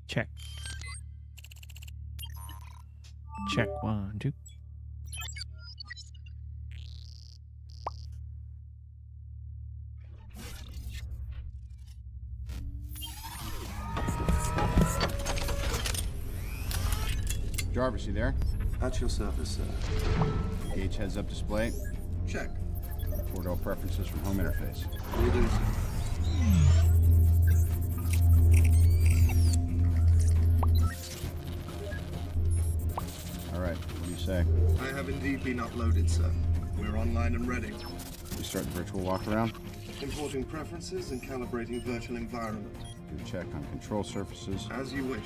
Check. Check. 1, 2. Jarvis, you there? At your service, sir. Gauge heads-up display. Check. 4-door preferences from home interface. Will do, sir. All right, what do you say? I have indeed been uploaded, sir. We're online and ready. We start the virtual walk-around. Importing preferences and calibrating virtual environment. Do a check on control surfaces. As you wish.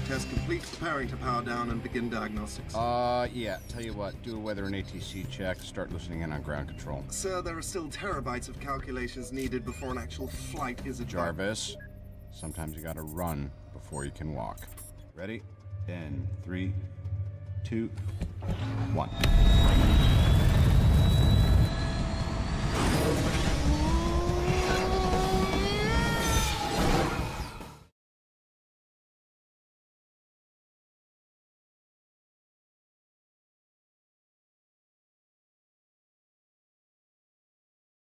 Test complete. Preparing to power down and begin diagnostics. Yeah, tell you what, do a weather and ATC check, start listening in on ground control. Sir, there are still terabytes of calculations needed before an actual flight is a Jarvis, sometimes you gotta run before you can walk. Ready? In 3, 2, 1.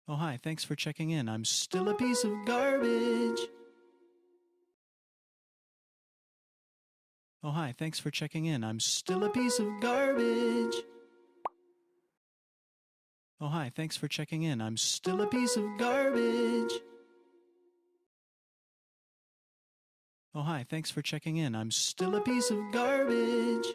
Oh, hi. Thanks for checking in. I'm still a piece of garbage. Oh, hi. Thanks for checking in. I'm still a piece of garbage. Oh, hi. Thanks for checking in. I'm still a piece of garbage. Oh, hi. Thanks for checking in. I'm still a piece of garbage.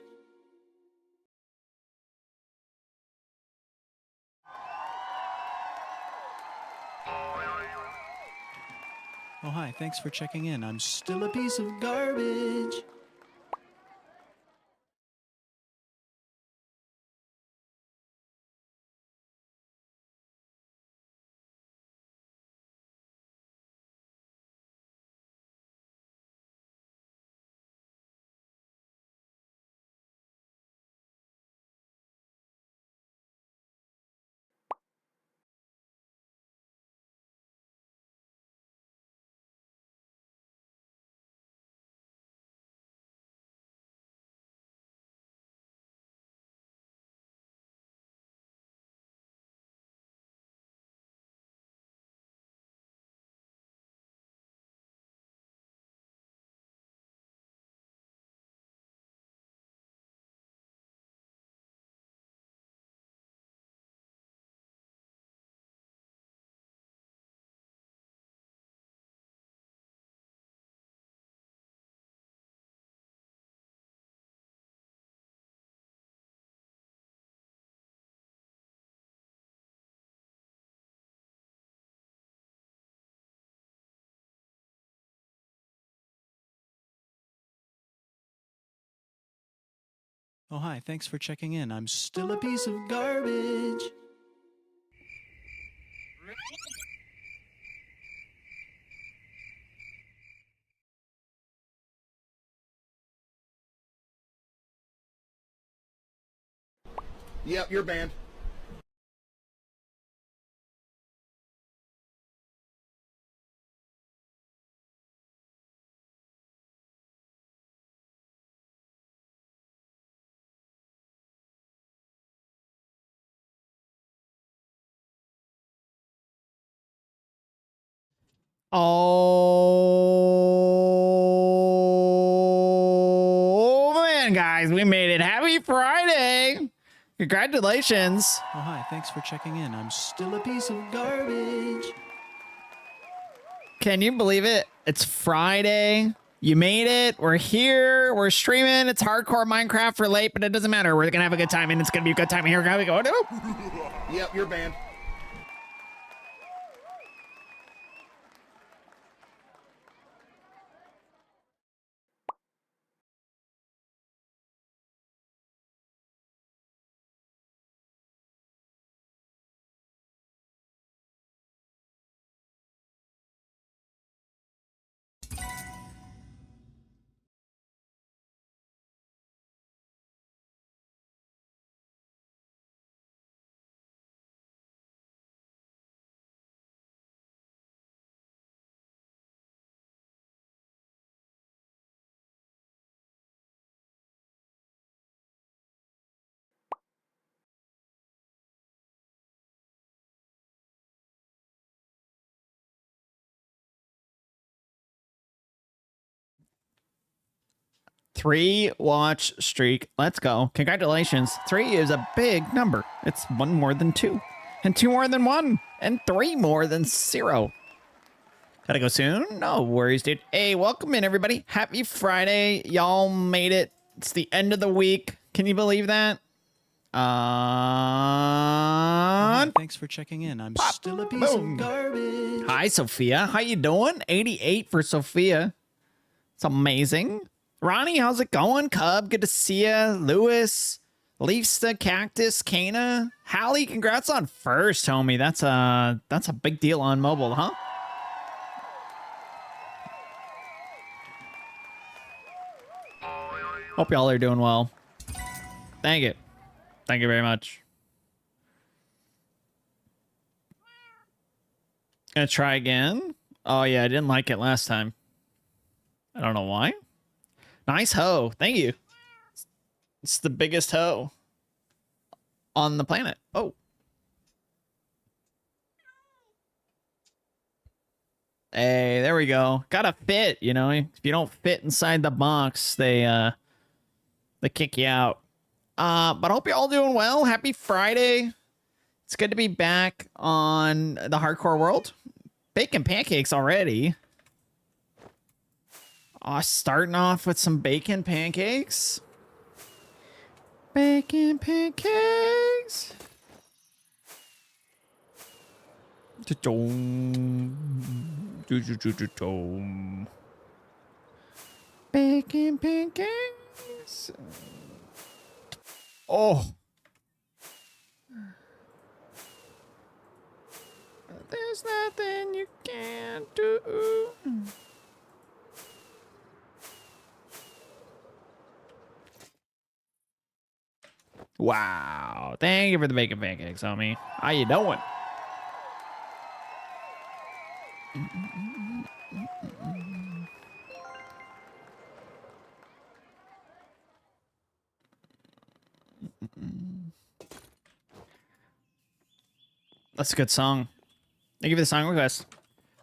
Oh, hi. Thanks for checking in. I'm still a piece of garbage. Oh, hi. Thanks for checking in. I'm still a piece of garbage. Yep, you're banned. Oh man, guys, we made it. Happy Friday! Congratulations. Oh, hi. Thanks for checking in. I'm still a piece of garbage. Can you believe it? It's Friday. You made it. We're here. We're streaming. It's hardcore Minecraft for late, but it doesn't matter. We're gonna have a good time, and it's gonna be a good time. Here we go. Yep, you're banned. 3-watch streak. Let's go. Congratulations. 3 is a big number. It's 1 more than 2. And 2 more than 1. And 3 more than 0. Gotta go soon? No worries, dude. Hey, welcome in, everybody. Happy Friday. Y'all made it. It's the end of the week. Can you believe that? Hi, thanks for checking in. I'm still a piece of garbage. Hi, Sophia. How you doing? 88 for Sophia. It's amazing. Ronnie, how's it going? Cub, good to see ya. Lewis, Leafsta, Cactus, Kana, Hallie, congrats on first, homie. That's a big deal on mobile, huh? Hope y'all are doing well. Thank you. Thank you very much. Gonna try again. Oh yeah, I didn't like it last time. I don't know why. Nice hoe. Thank you. It's the biggest hoe on the planet. Oh. Hey, there we go. Gotta fit, you know. If you don't fit inside the box, they kick you out. But I hope you're all doing well. Happy Friday. It's good to be back on the hardcore world. Bacon pancakes already. Starting off with some bacon pancakes. Bacon pancakes. Bacon pancakes. Oh. There's nothing you can't do. Wow. Thank you for the bacon pancakes, homie. How you doing? That's a good song. Thank you for the song request.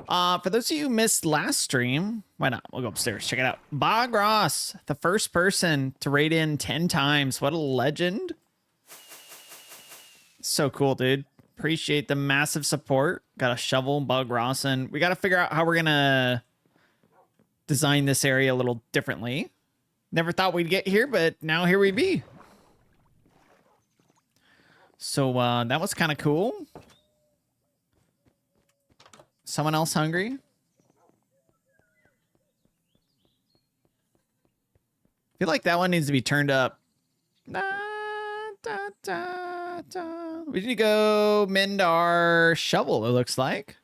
For those of you who missed last stream, why not? We'll go upstairs. Check it out. Bog Ross, the first person to rate in 10 times. What a legend. So cool, dude. Appreciate the massive support. Got a shovel, Bog Ross, and we got to figure out how we're going to design this area a little differently. Never thought we'd get here, but now here we be. So that was kind of cool. Someone else hungry? I feel like that one needs to be turned up. Da, da, da, da. We need to go mend our shovel, it looks like.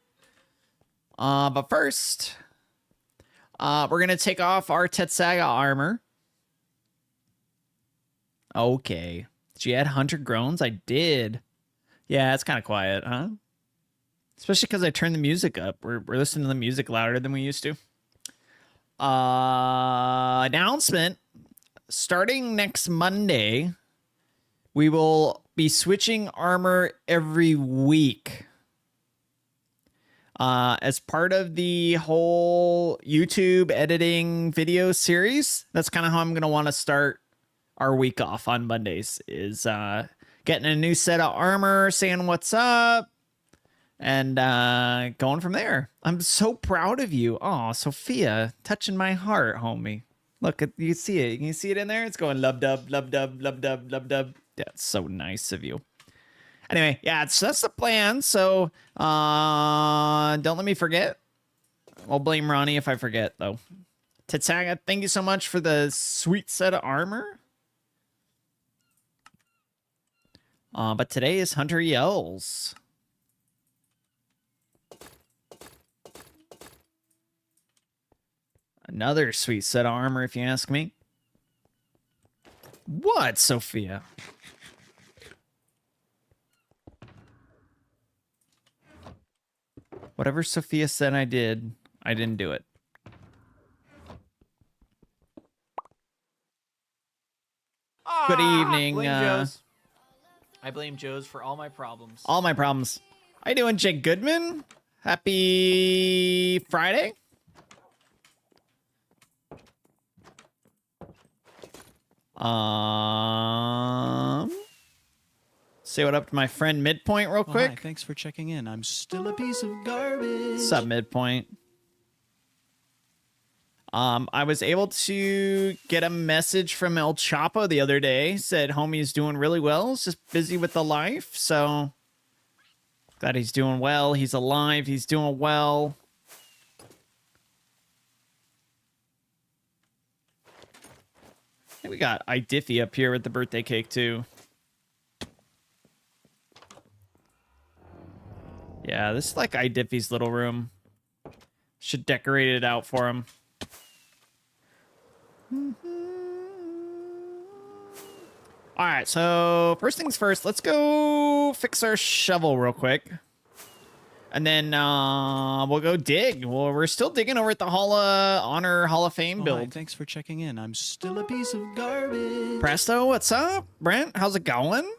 But first, we're going to take off our Tetsaga armor. Okay. Did you add 100 groans? I did. Yeah, it's kind of quiet, huh? Especially because I turned the music up. We're listening to the music louder than we used to. Announcement. Starting next Monday, we will be switching armor every week. As part of the whole YouTube editing video series, that's kind of how I'm going to want to start our week off on Mondays, is getting a new set of armor, saying what's up, and going from there. I'm so proud of you. Oh, Sophia, touching my heart, homie. Look, you see it. You see it in there? It's going lub dub, lub dub, lub dub, lub dub. Yeah, it's so nice of you. Anyway, yeah, that's the plan. So don't let me forget. I'll blame Ronnie if I forget, though. Tetsaga, thank you so much for the sweet set of armor. But today is Hunter Yells. Another sweet set of armor, if you ask me. What, Sophia? Whatever Sophia said I didn't do it. Good evening. I blame Joe's for all my problems. All my problems. How you doing, Jake Goodman? Happy Friday. Say what up to my friend Midpoint real Oh, quick. hi, thanks for checking in. I'm still a piece of garbage. What's up, Midpoint? I was able to get a message from El Chapo the other day. Said homie's doing really well. He's just busy with the life. So glad he's doing well. He's alive. He's doing well. And we got Idiffy up here with the birthday cake too. Yeah, this is like Idiffy's little room. Should decorate it out for him. All right, so first things first, let's go fix our shovel real quick. And then we'll go dig. Well, we're still digging over at the Honor Hall of Fame Oh, build. hi, thanks for checking in. I'm still a piece of garbage. Presto, what's up? Brent, how's it going?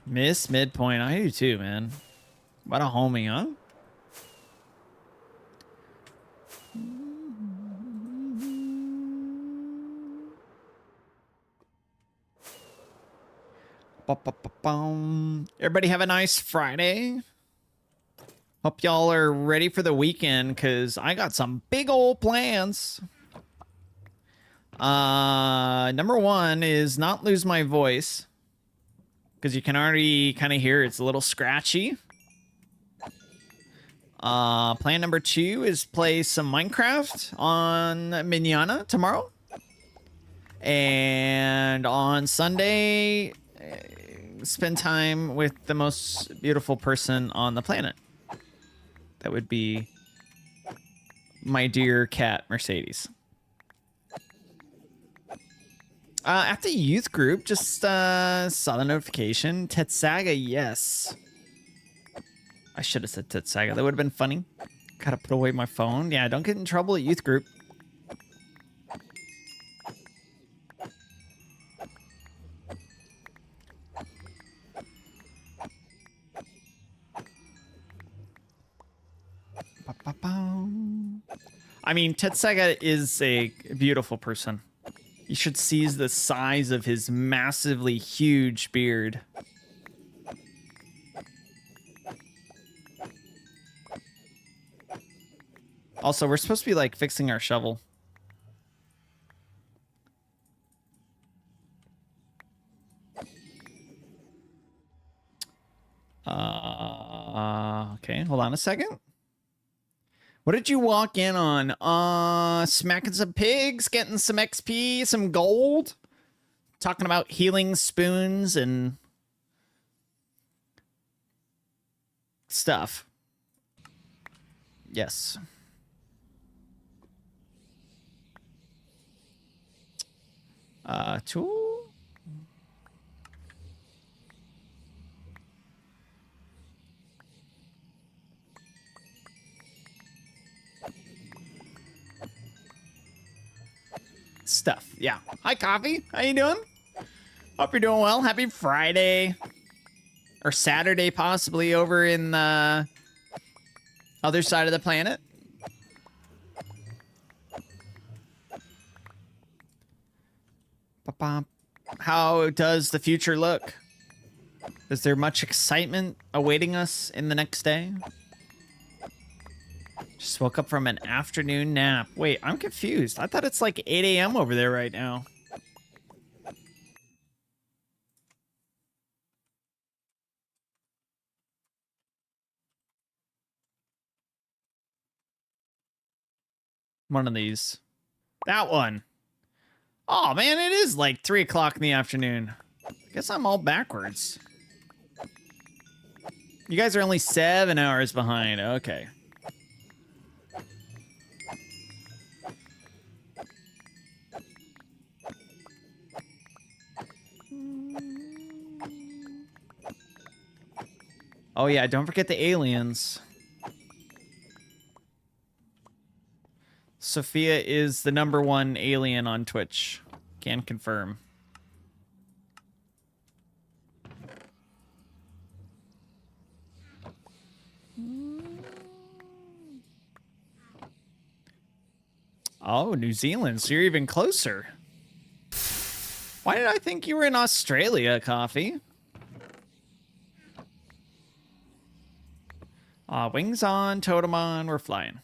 Miss Midpoint, I do too, man. What a homie, huh? Everybody have a nice Friday. Hope y'all are ready for the weekend, because I got some big old plans. Number one is not lose my voice, because you can already kind of hear it's a little scratchy. Plan number two is play some Minecraft on Manana tomorrow. And on Sunday, spend time with the most beautiful person on the planet. That would be my dear cat, Mercedes. At the youth group, just saw the notification. Tetsaga, yes. I should have said Tetsaga. That would have been funny. Gotta put away my phone. Yeah, don't get in trouble at youth group. I mean, Tetsaga is a beautiful person. You should seize the size of his massively huge beard. Also, we're supposed to be like fixing our shovel. Okay, hold on a second. What did you walk in on? Smacking some pigs, getting some XP, some gold. Talking about healing spoons and stuff. Yes. Tool. Stuff. Yeah. Hi, Coffee. How you doing? Hope you're doing well. Happy Friday. Or Saturday, possibly, over in the other side of the planet. How does the future look? Is there much excitement awaiting us in the next day? Just woke up from an afternoon nap. Wait, I'm confused. I thought it's like 8 a.m. over there right now. One of these. That one. Oh, man, it is like 3 o'clock in the afternoon. Guess I'm all backwards. You guys are only 7 hours behind. Okay. Oh, yeah, don't forget the aliens. Sophia is the #1 alien on Twitch. Can confirm. Oh, New Zealand. So you're even closer. Why did I think you were in Australia, Coffee? Wings on, totem on, we're flying.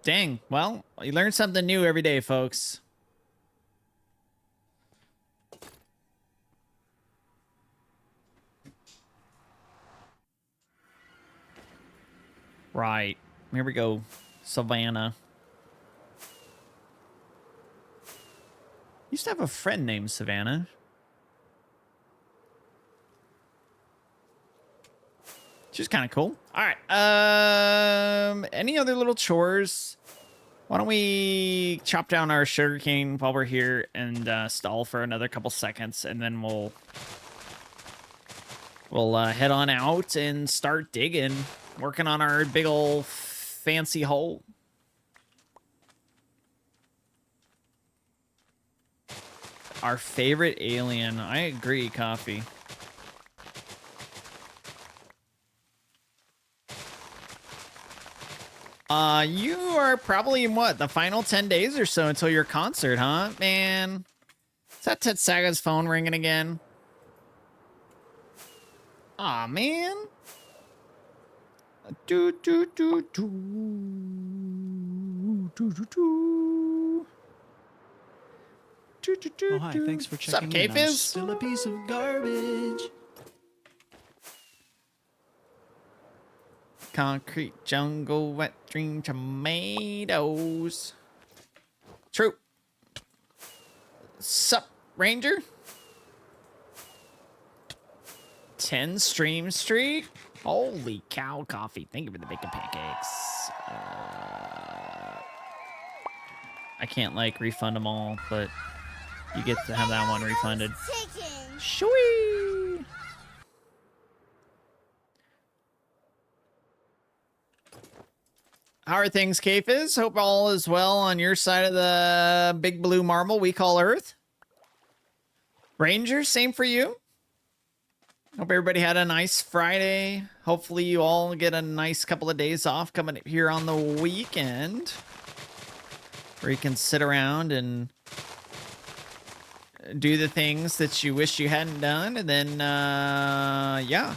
Dang, well, you learn something new every day, folks. Right, here we go. Savannah. Used to have a friend named Savannah. She's kind of cool. All right. Any other little chores? Why don't we chop down our sugarcane while we're here and stall for another couple seconds, and then we'll head on out and start digging, working on our big old fancy hole. Our favorite alien. I agree, Coffee. You are probably in what, the final 10 days or so until your concert, huh? Man. Is that Ted Saga's phone ringing again? Aw, man. Do do do do do do do. Oh, hi. Thanks for checking in. I'm still a piece of garbage. Concrete jungle, wet dream tomatoes. True. Sup, Ranger? 10 stream streak? Holy cow, Coffee. Thank you for the bacon pancakes. I can't, like, refund them all, but you get to have that one refunded. Shwee! How are things, Kafis? Hope all is well on your side of the big blue marble we call Earth. Ranger, same for you. Hope everybody had a nice Friday. Hopefully you all get a nice couple of days off coming here on the weekend, where you can sit around and do the things that you wish you hadn't done. And then, yeah.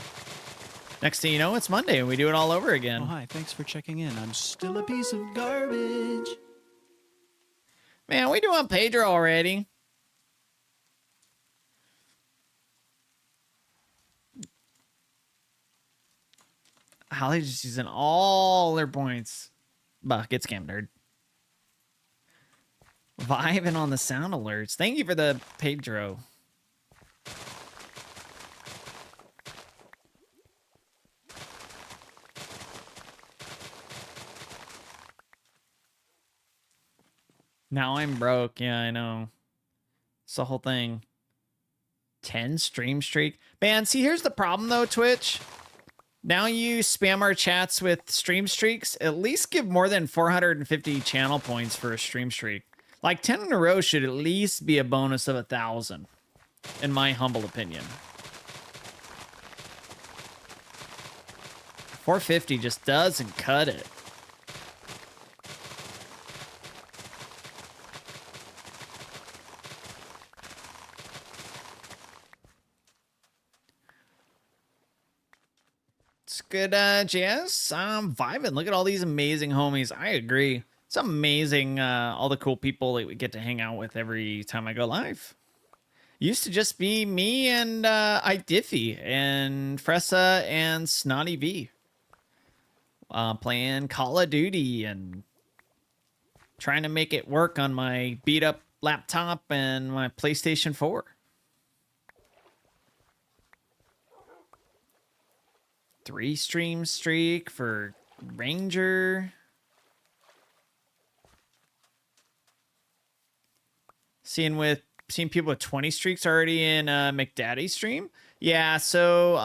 Next thing you know, it's Monday and we do it all over again. Oh, hi. Thanks for checking in. I'm still a piece of garbage. Man, we doing Pedro already. Holly's just using all their points. Bah, get scammed, nerd. Vibing on the sound alerts. Thank you for the Pedro. Now I'm broke. Yeah, I know. It's the whole thing. 10 stream streak. Man, see, here's the problem, though, Twitch. Now you spam our chats with stream streaks. At least give more than 450 channel points for a stream streak. Like 10 in a row should at least be a bonus of 1,000, in my humble opinion. 450 just doesn't cut it. It's good, JS. I'm vibing. Look at all these amazing homies. I agree. It's amazing, all the cool people that we get to hang out with every time I go live. Used to just be me and iDiffy and Fressa and Snotty V. Playing Call of Duty and trying to make it work on my beat up laptop and my PlayStation 4. Three stream streak for Ranger. Seeing people with 20 streaks already in McDaddy's stream. Yeah, so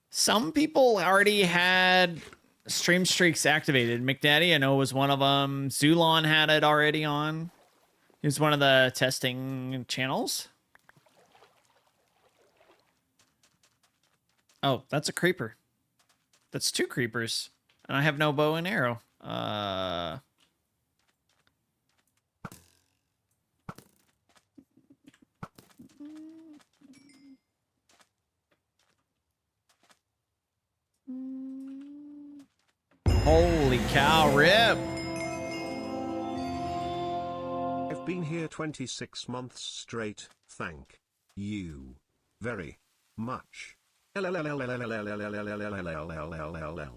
some people already had stream streaks activated. McDaddy, I know, was one of them. Zulon had it already on. Here's one of the testing channels. Oh, that's a creeper. That's 2 creepers. And I have no bow and arrow. Holy cow, Rip! I've been here 26 months straight, thank you very much.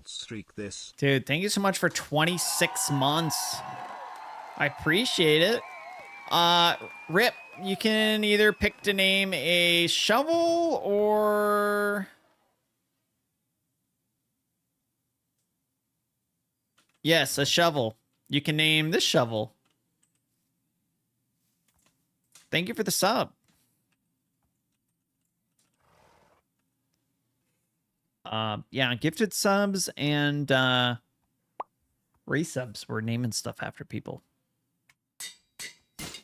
Streak this. Dude, thank you so much for 26 months. I appreciate it. Rip, you can either pick to name a shovel or... Yes, a shovel. You can name this shovel. Thank you for the sub. Yeah, gifted subs and resubs. We're naming stuff after people.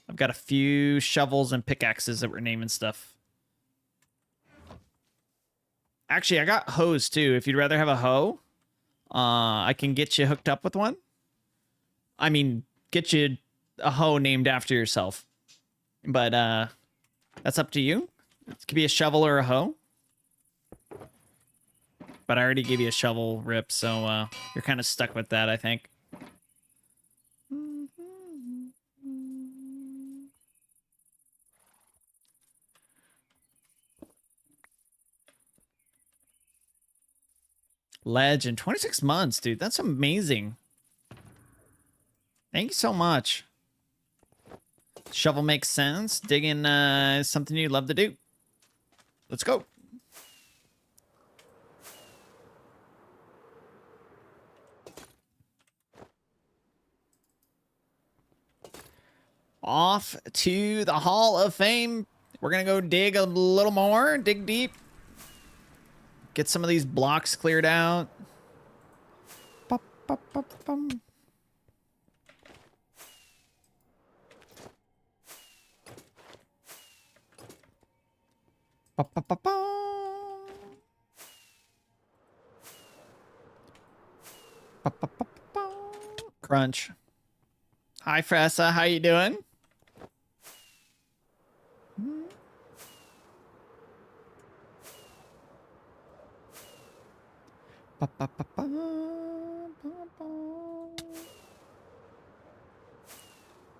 I've got a few shovels and pickaxes that we're naming stuff. Actually, I got hoes too. If you'd rather have a hoe, I can get you hooked up with one. I mean, get you a hoe named after yourself. But that's up to you. It could be a shovel or a hoe. But I already gave you a shovel, Rip, so you're kind of stuck with that, I think. Legend. 26 months, dude. That's amazing. Thank you so much. Shovel makes sense. Digging is something you'd love to do. Let's go. Off to the Hall of Fame. We're going to go dig a little more. Dig deep. Get some of these blocks cleared out. Pop, pop, pop, pop. Ba, ba, ba, ba. Ba, ba, ba, ba. Crunch. Hi, Fressa. How you doing? Ba, ba, ba, ba, ba,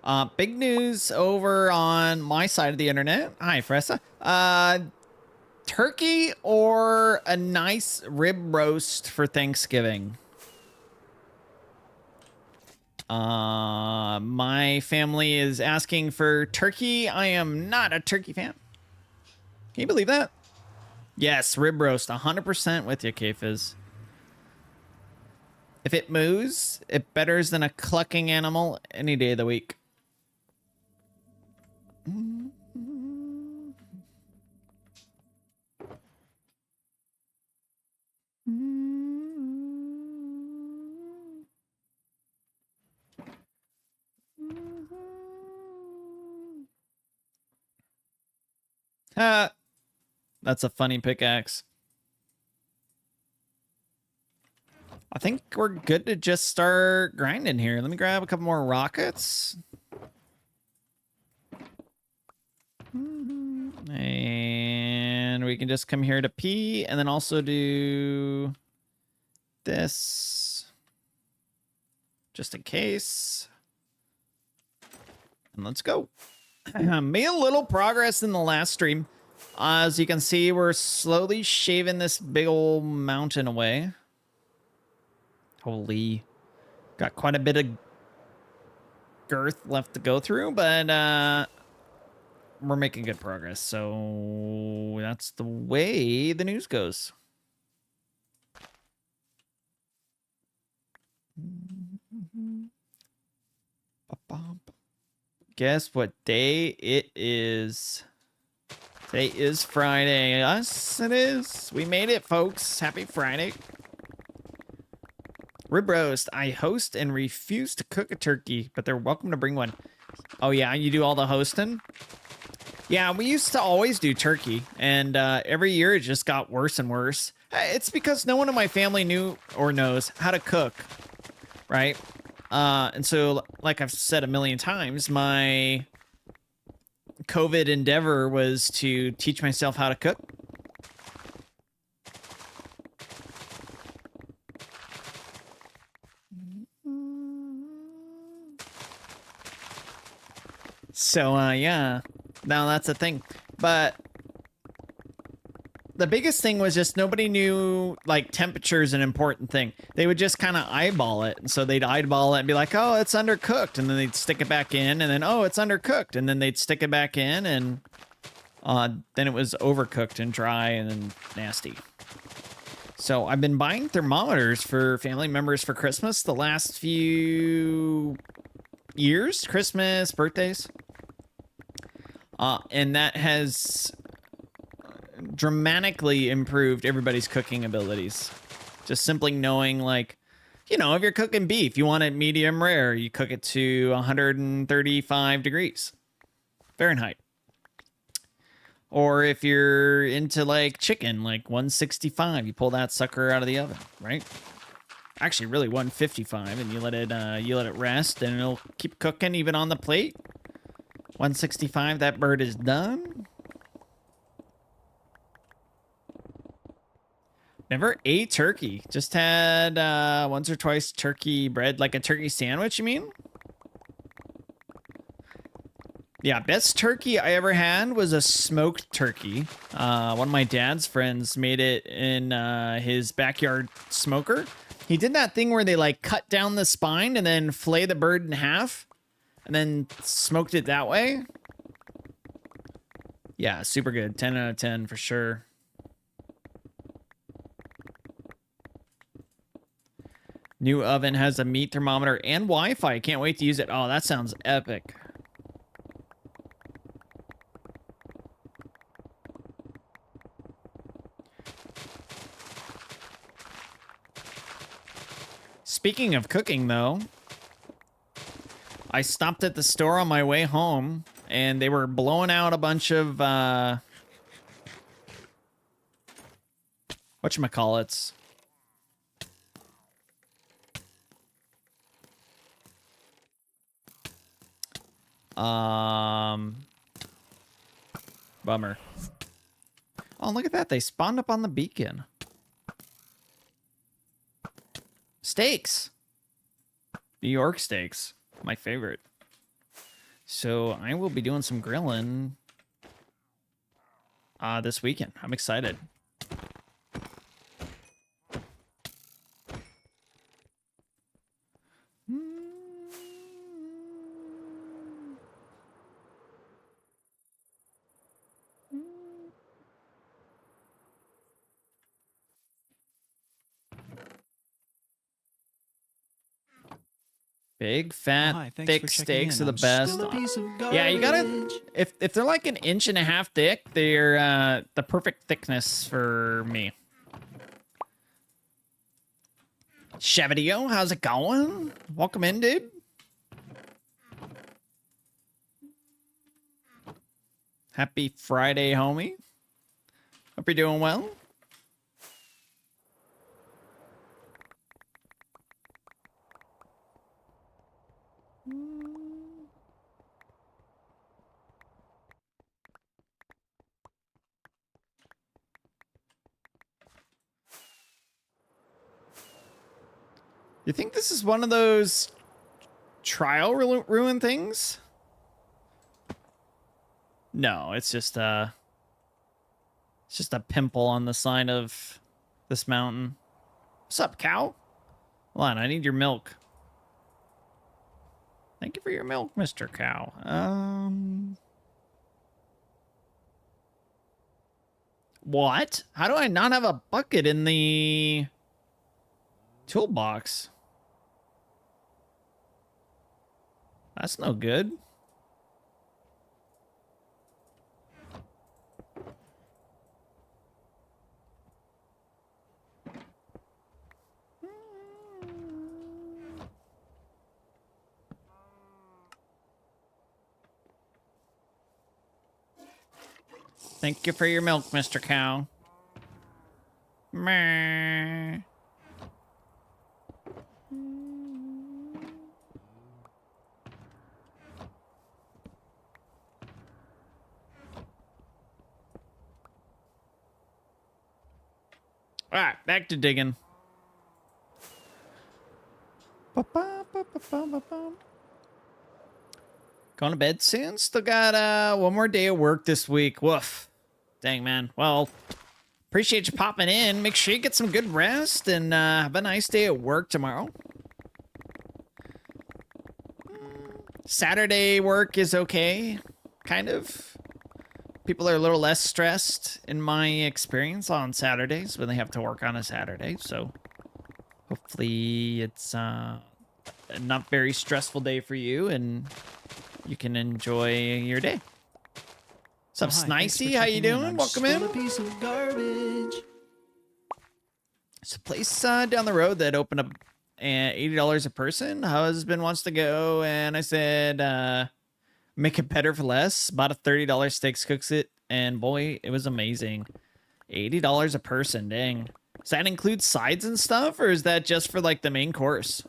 ba. Big news over on my side of the internet. Hi, Fressa. Turkey or a nice rib roast for Thanksgiving? My family is asking for turkey. I am not a turkey fan. Can you believe that? Yes, rib roast. 100% with you, K-Fizz. If it moos, it betters than a clucking animal any day of the week. That's a funny pickaxe. I think we're good to just start grinding here. Let me grab a couple more rockets. And we can just come here to P and then also do this just in case. And let's go. Made a little progress in the last stream. As you can see, we're slowly shaving this big old mountain away. Holy. Got quite a bit of girth left to go through, but we're making good progress. So that's the way the news goes. Guess what day it is? Today is Friday. Yes, it is. We made it, folks. Happy Friday. Rib roast. I host and refuse to cook a turkey, but they're welcome to bring one. Oh, yeah, you do all the hosting? Yeah, we used to always do turkey, and every year it just got worse and worse. It's because no one in my family knew or knows how to cook, right? And so, like I've said a million times, my COVID endeavor was to teach myself how to cook. So, yeah, now that's a thing. But the biggest thing was just nobody knew, like, temperature is an important thing. They would just kind of eyeball it. And so they'd eyeball it and be like, oh, it's undercooked. And then they'd stick it back in. And then, oh, it's undercooked. And then they'd stick it back in. And then it was overcooked and dry and then nasty. So I've been buying thermometers for family members for Christmas the last few years. Christmas, birthdays. And that has dramatically improved everybody's cooking abilities. Just simply knowing, like, you know, if you're cooking beef, you want it medium rare, you cook it to 135 degrees Fahrenheit. Or if you're into, like, chicken, like 165, you pull that sucker out of the oven, right? Actually, really 155, and you let it rest, and it'll keep cooking even on the plate. 165, that bird is done. Never ate turkey. Just had once or twice turkey bread, like a turkey sandwich, you mean? Yeah, best turkey I ever had was a smoked turkey. One of my dad's friends made it in his backyard smoker. He did that thing where they, like, cut down the spine and then fillet the bird in half and then smoked it that way. Yeah, super good. 10 out of 10 for sure. New oven has a meat thermometer and Wi-Fi. Can't wait to use it. Oh, that sounds epic. Speaking of cooking, though, I stopped at the store on my way home, and they were blowing out a bunch of, whatchamacallits. Bummer. Oh, look at that. They spawned up on the beacon. Steaks. New York steaks. My favorite. So I will be doing some grilling this weekend. I'm excited. Big fat Hi, thanks thick for checking steaks in. are the I'm best. still a piece of Yeah, you gotta garbage. if they're like an inch and a half thick, they're the perfect thickness for me. Chevadio, how's it going? Welcome in, dude. Happy Friday, homie. Hope you're doing well. You think this is one of those trial ruin things? No, it's just a pimple on the side of this mountain. What's up, cow? Hold on, I need your milk. Thank you for your milk, Mr. Cow. What? How do I not have a bucket in the toolbox? That's no good. Thank you for your milk, Mr. Cow. Meh. All right, back to digging. Going to bed soon. Still got one more day of work this week. Woof. Dang, man. Well, appreciate you popping in. Make sure you get some good rest and have a nice day at work tomorrow. Saturday work is okay, kind of. People are a little less stressed in my experience on Saturdays when they have to work on a Saturday. So hopefully it's a not very stressful day for you and you can enjoy your day. What's up, Snicey? How you doing? Welcome in. Still a piece of garbage. It's a place down the road that opened up $80 a person. Husband wants to go, and I said, make it better for less. Bought a $30 steaks, cooks it, and boy, it was amazing. $80 a person, dang. Does that include sides and stuff, or is that just for like the main course?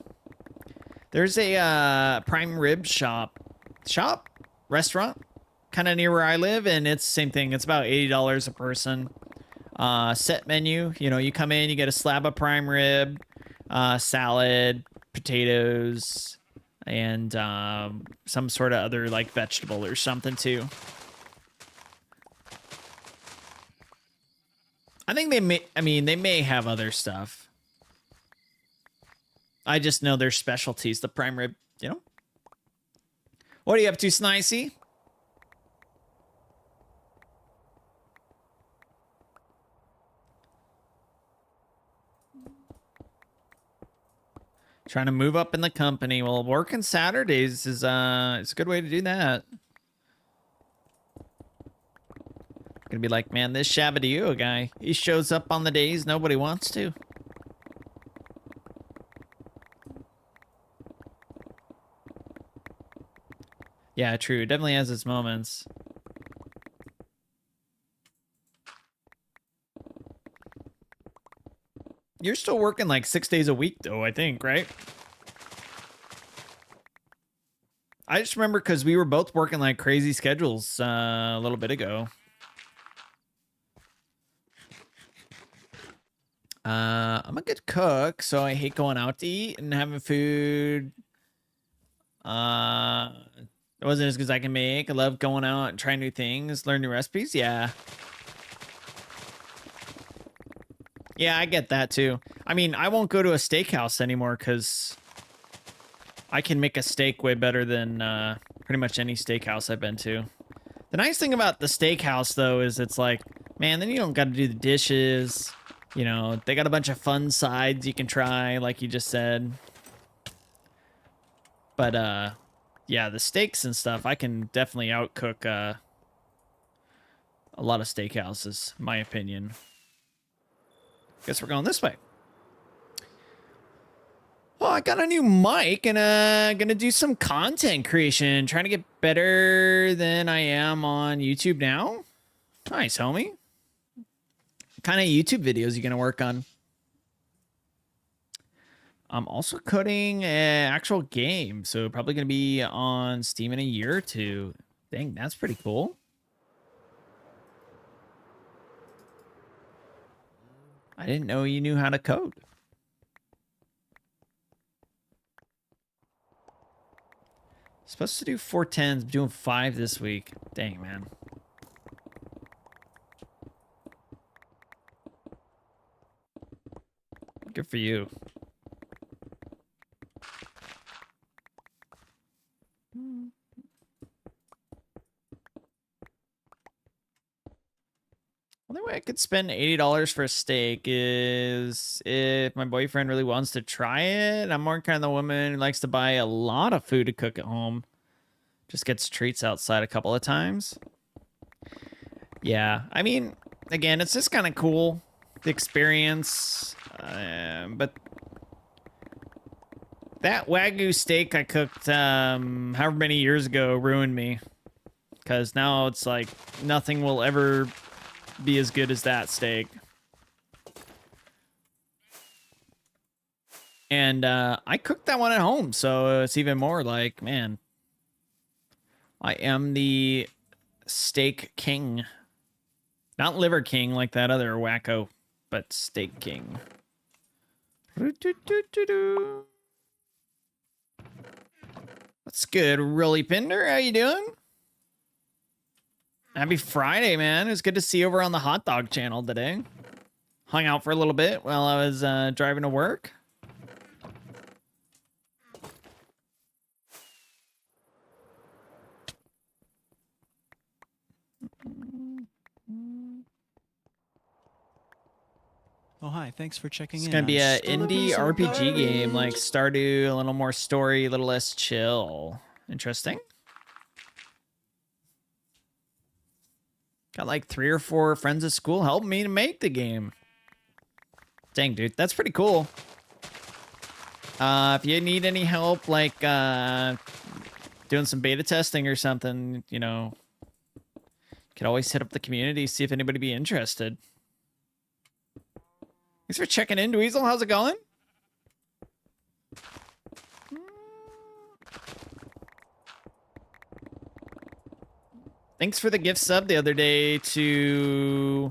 There's a prime rib restaurant, kind of near where I live, and it's the same thing. It's about $80 a person. Set menu. You know, you come in, you get a slab of prime rib, salad, potatoes, and some sort of other like vegetable or something too. I think they may have other stuff. I just know their specialties, the prime rib, you know. What are you up to, Snicey? Trying to move up in the company. Well, working Saturdays is it's a good way to do that. Gonna be like, man, this Shabadeo guy, he shows up on the days nobody wants to. Yeah, true. It definitely has its moments. You're still working like 6 days a week, though, I think, right? I just remember because we were both working like crazy schedules a little bit ago. I'm a good cook, so I hate going out to eat and having food. It wasn't as good as I can make. I love going out and trying new things, learn new recipes. Yeah. Yeah, I get that too. I mean, I won't go to a steakhouse anymore because I can make a steak way better than pretty much any steakhouse I've been to. The nice thing about the steakhouse, though, is it's like, man, then you don't got to do the dishes. You know, they got a bunch of fun sides you can try, like you just said. But, yeah, the steaks and stuff, I can definitely outcook a lot of steakhouses, in my opinion. Guess we're going this way. Well, I got a new mic and gonna do some content creation, trying to get better than I am on YouTube now. Nice, homie. What kind of YouTube videos you gonna work on? I'm also coding an actual game, so probably gonna be on Steam in a year or two. Dang, that's pretty cool. I didn't know you knew how to code. Supposed to do 410s, doing 5 this week. Dang, man. Good for you. Only way I could spend $80 for a steak is if my boyfriend really wants to try it. I'm more kind of the woman who likes to buy a lot of food to cook at home. Just gets treats outside a couple of times. Yeah, I mean, again, it's just kind of cool, the experience. But that Wagyu steak I cooked however many years ago ruined me. Because now it's like nothing will ever be as good as that steak. And I cooked that one at home, so it's even more like, man, I am the steak king. Not liver king like that other wacko, but steak king. That's good, Rolly Pinder. How you doing? Happy Friday, man. It was good to see you over on the hot dog channel today. Hung out for a little bit while I was driving to work. Oh, hi. Thanks for checking It's in. gonna be I'm an still a indie piece of RPG game like garbage. Stardew, a little more story, a little less chill. Interesting. Got like 3 or 4 friends at school helping me to make the game. Dang, dude, that's pretty cool. If you need any help, like doing some beta testing or something, you know, you could always hit up the community, see if anybody be interested. Thanks for checking in, Dweezil. How's it going? Thanks for the gift sub the other day to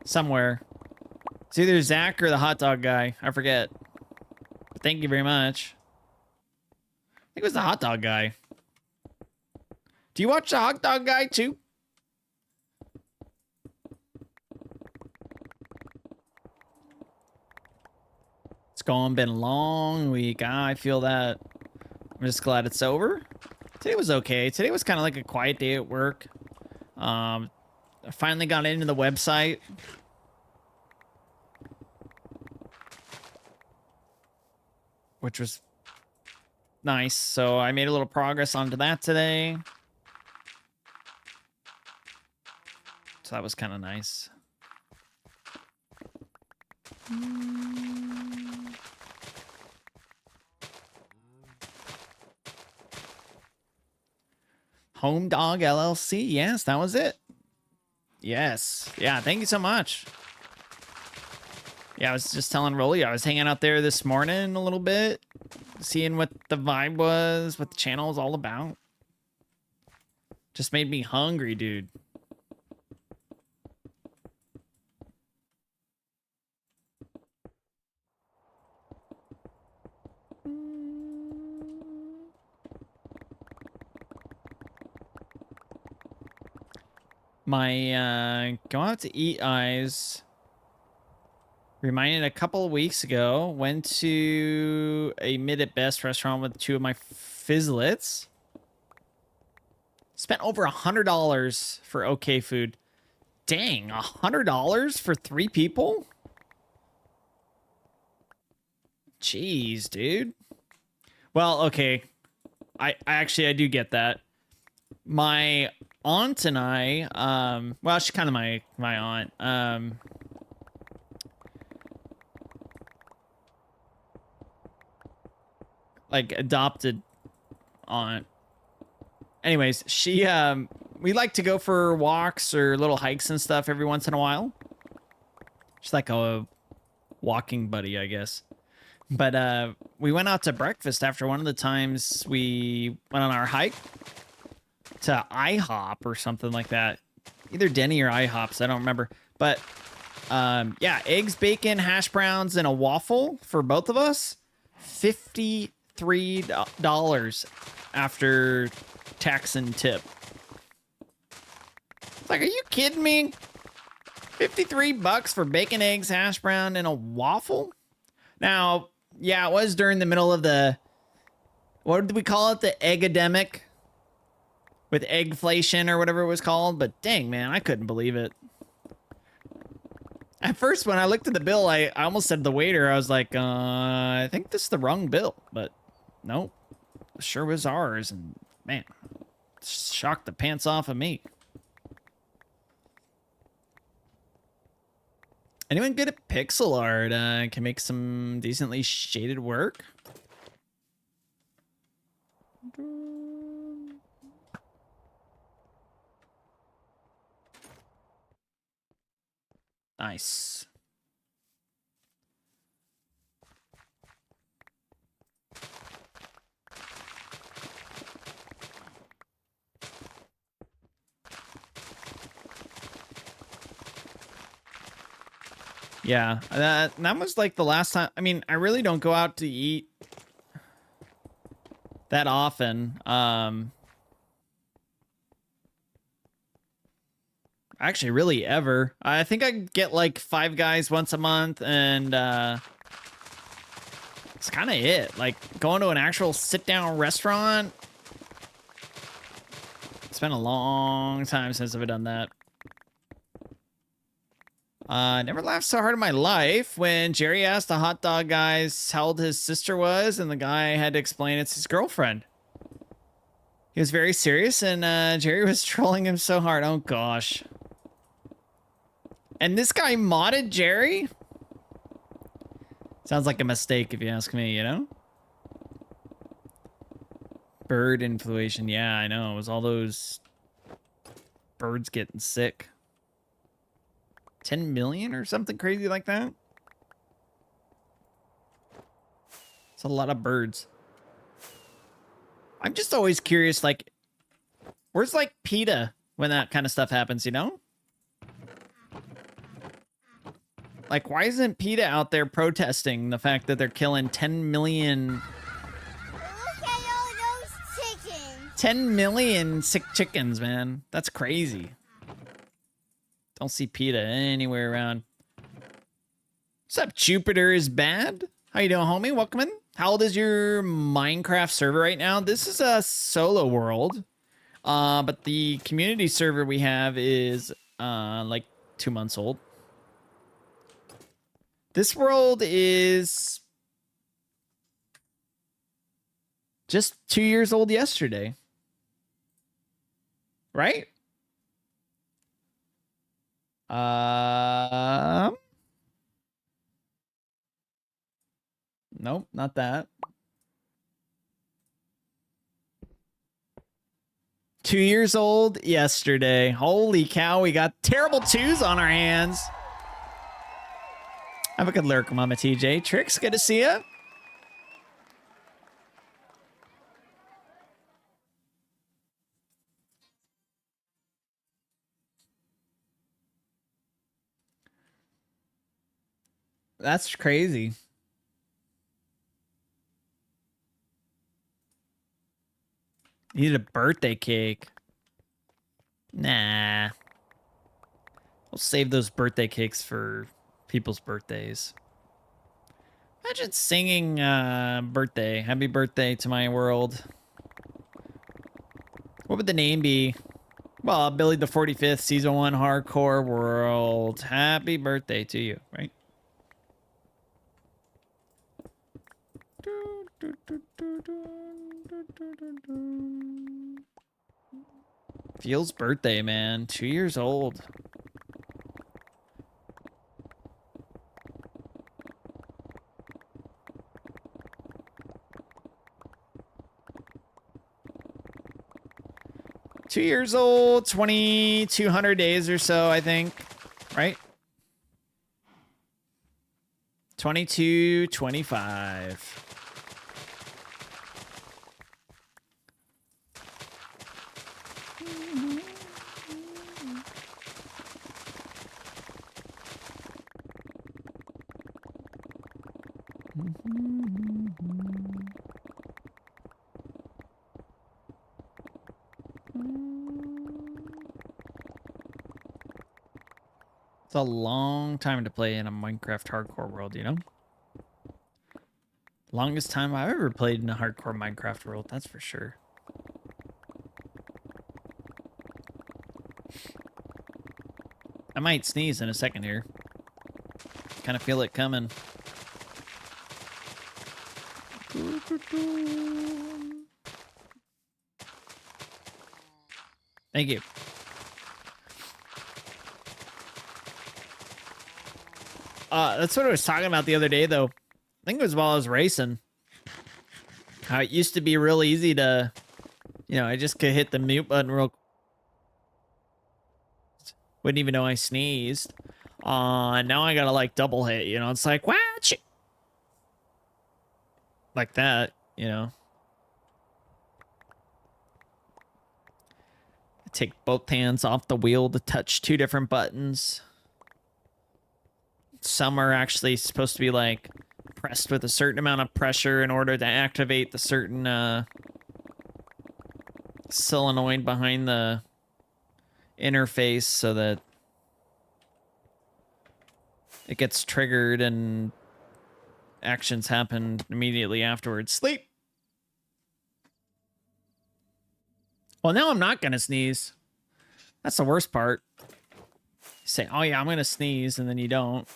somewhere. It's either Zach or the hot dog guy. I forget. But thank you very much. I think it was the hot dog guy. Do you watch the hot dog guy too? It's been a long week. I feel that. I'm just glad it's over. Today was okay. Today was kind of like a quiet day at work. I finally got into the website. Which was nice. So I made a little progress onto that today. So that was kind of nice. Home Dog LLC. Yes, that was it. Yes. Yeah, thank you so much. Yeah, I was just telling Rolly, I was hanging out there this morning a little bit, seeing what the vibe was, what the channel was all about. Just made me hungry, dude. My go out to eat eyes reminded a couple of weeks ago, went to a mid at best restaurant with 2 of my fizzlets. Spent over $100 for okay food. Dang, $100 for 3 people? Jeez, dude. Well, okay. I do get that. My aunt and I, well, she's kind of my aunt. Like adopted aunt. Anyways, she we like to go for walks or little hikes and stuff every once in a while. She's like a walking buddy, I guess. But we went out to breakfast after one of the times we went on our hike to IHOP or something like that. Either Denny or IHOPs, I don't remember. But yeah, eggs, bacon, hash browns, and a waffle for both of us. $53 after tax and tip. It's like, are you kidding me? $53 for bacon, eggs, hash brown, and a waffle? Now, yeah, it was during the middle of the, what did we call it? The eggademic? With eggflation or whatever it was called. But dang, man, I couldn't believe it. At first, when I looked at the bill, I almost said to the waiter, I was like, I think this is the wrong bill. But nope, it sure was ours. And man, shocked the pants off of me. Anyone good at pixel art can make some decently shaded work? Nice. Yeah, that was like the last time. I mean, I really don't go out to eat that often. Actually, really ever. I think I get like Five Guys once a month, and it's kind of it. Like going to an actual sit-down restaurant. It's been a long time since I've done that. Never laughed so hard in my life when Jerry asked the hot dog guys how old his sister was, and the guy had to explain it's his girlfriend. He was very serious, and Jerry was trolling him so hard. Oh, gosh. And this guy modded Jerry? Sounds like a mistake if you ask me, you know? Bird influation. Yeah, I know. It was all those birds getting sick. 10 million or something crazy like that? It's a lot of birds. I'm just always curious, like, where's, like, PETA when that kind of stuff happens, you know? Like, why isn't PETA out there protesting the fact that they're killing 10 million... Look at all those chickens! 10 million sick chickens, man. That's crazy. Don't see PETA anywhere around. What's up, Jupiter is bad? How you doing, homie? Welcome in. How old is your Minecraft server right now? This is a solo world. But the community server we have is like 2 months old. This world is just 2 years old yesterday. Right? Nope, not that. 2 years old yesterday. Holy cow, we got terrible twos on our hands. Have a good lurk, Mama TJ. Tricks, good to see you. That's crazy. Need a birthday cake. Nah. We'll save those birthday cakes for people's birthdays. Imagine singing birthday. Happy birthday to my world. What would the name be? Well, Billy the 45th, Season 1 Hardcore World. Happy birthday to you, right? Feels birthday, man. 2 years old. Two years old, 2,200 days or so, I think. Right? 22, 25. It's a long time to play in a Minecraft hardcore world, you know? Longest time I've ever played in a hardcore Minecraft world, that's for sure. I might sneeze in a second here. Kind of feel it coming. Thank you. That's what I was talking about the other day, though. I think it was while I was racing. How it used to be real easy to, you know, I just could hit the mute button real quick. Wouldn't even know I sneezed. Now I gotta like double hit, you know, it's like, watch like that, you know. Take both hands off the wheel to touch two different buttons. Some are actually supposed to be like pressed with a certain amount of pressure in order to activate the certain solenoid behind the interface so that it gets triggered and actions happen immediately afterwards. Sleep. Well, now I'm not gonna sneeze. That's the worst part. You say, oh yeah, I'm gonna sneeze, and then you don't.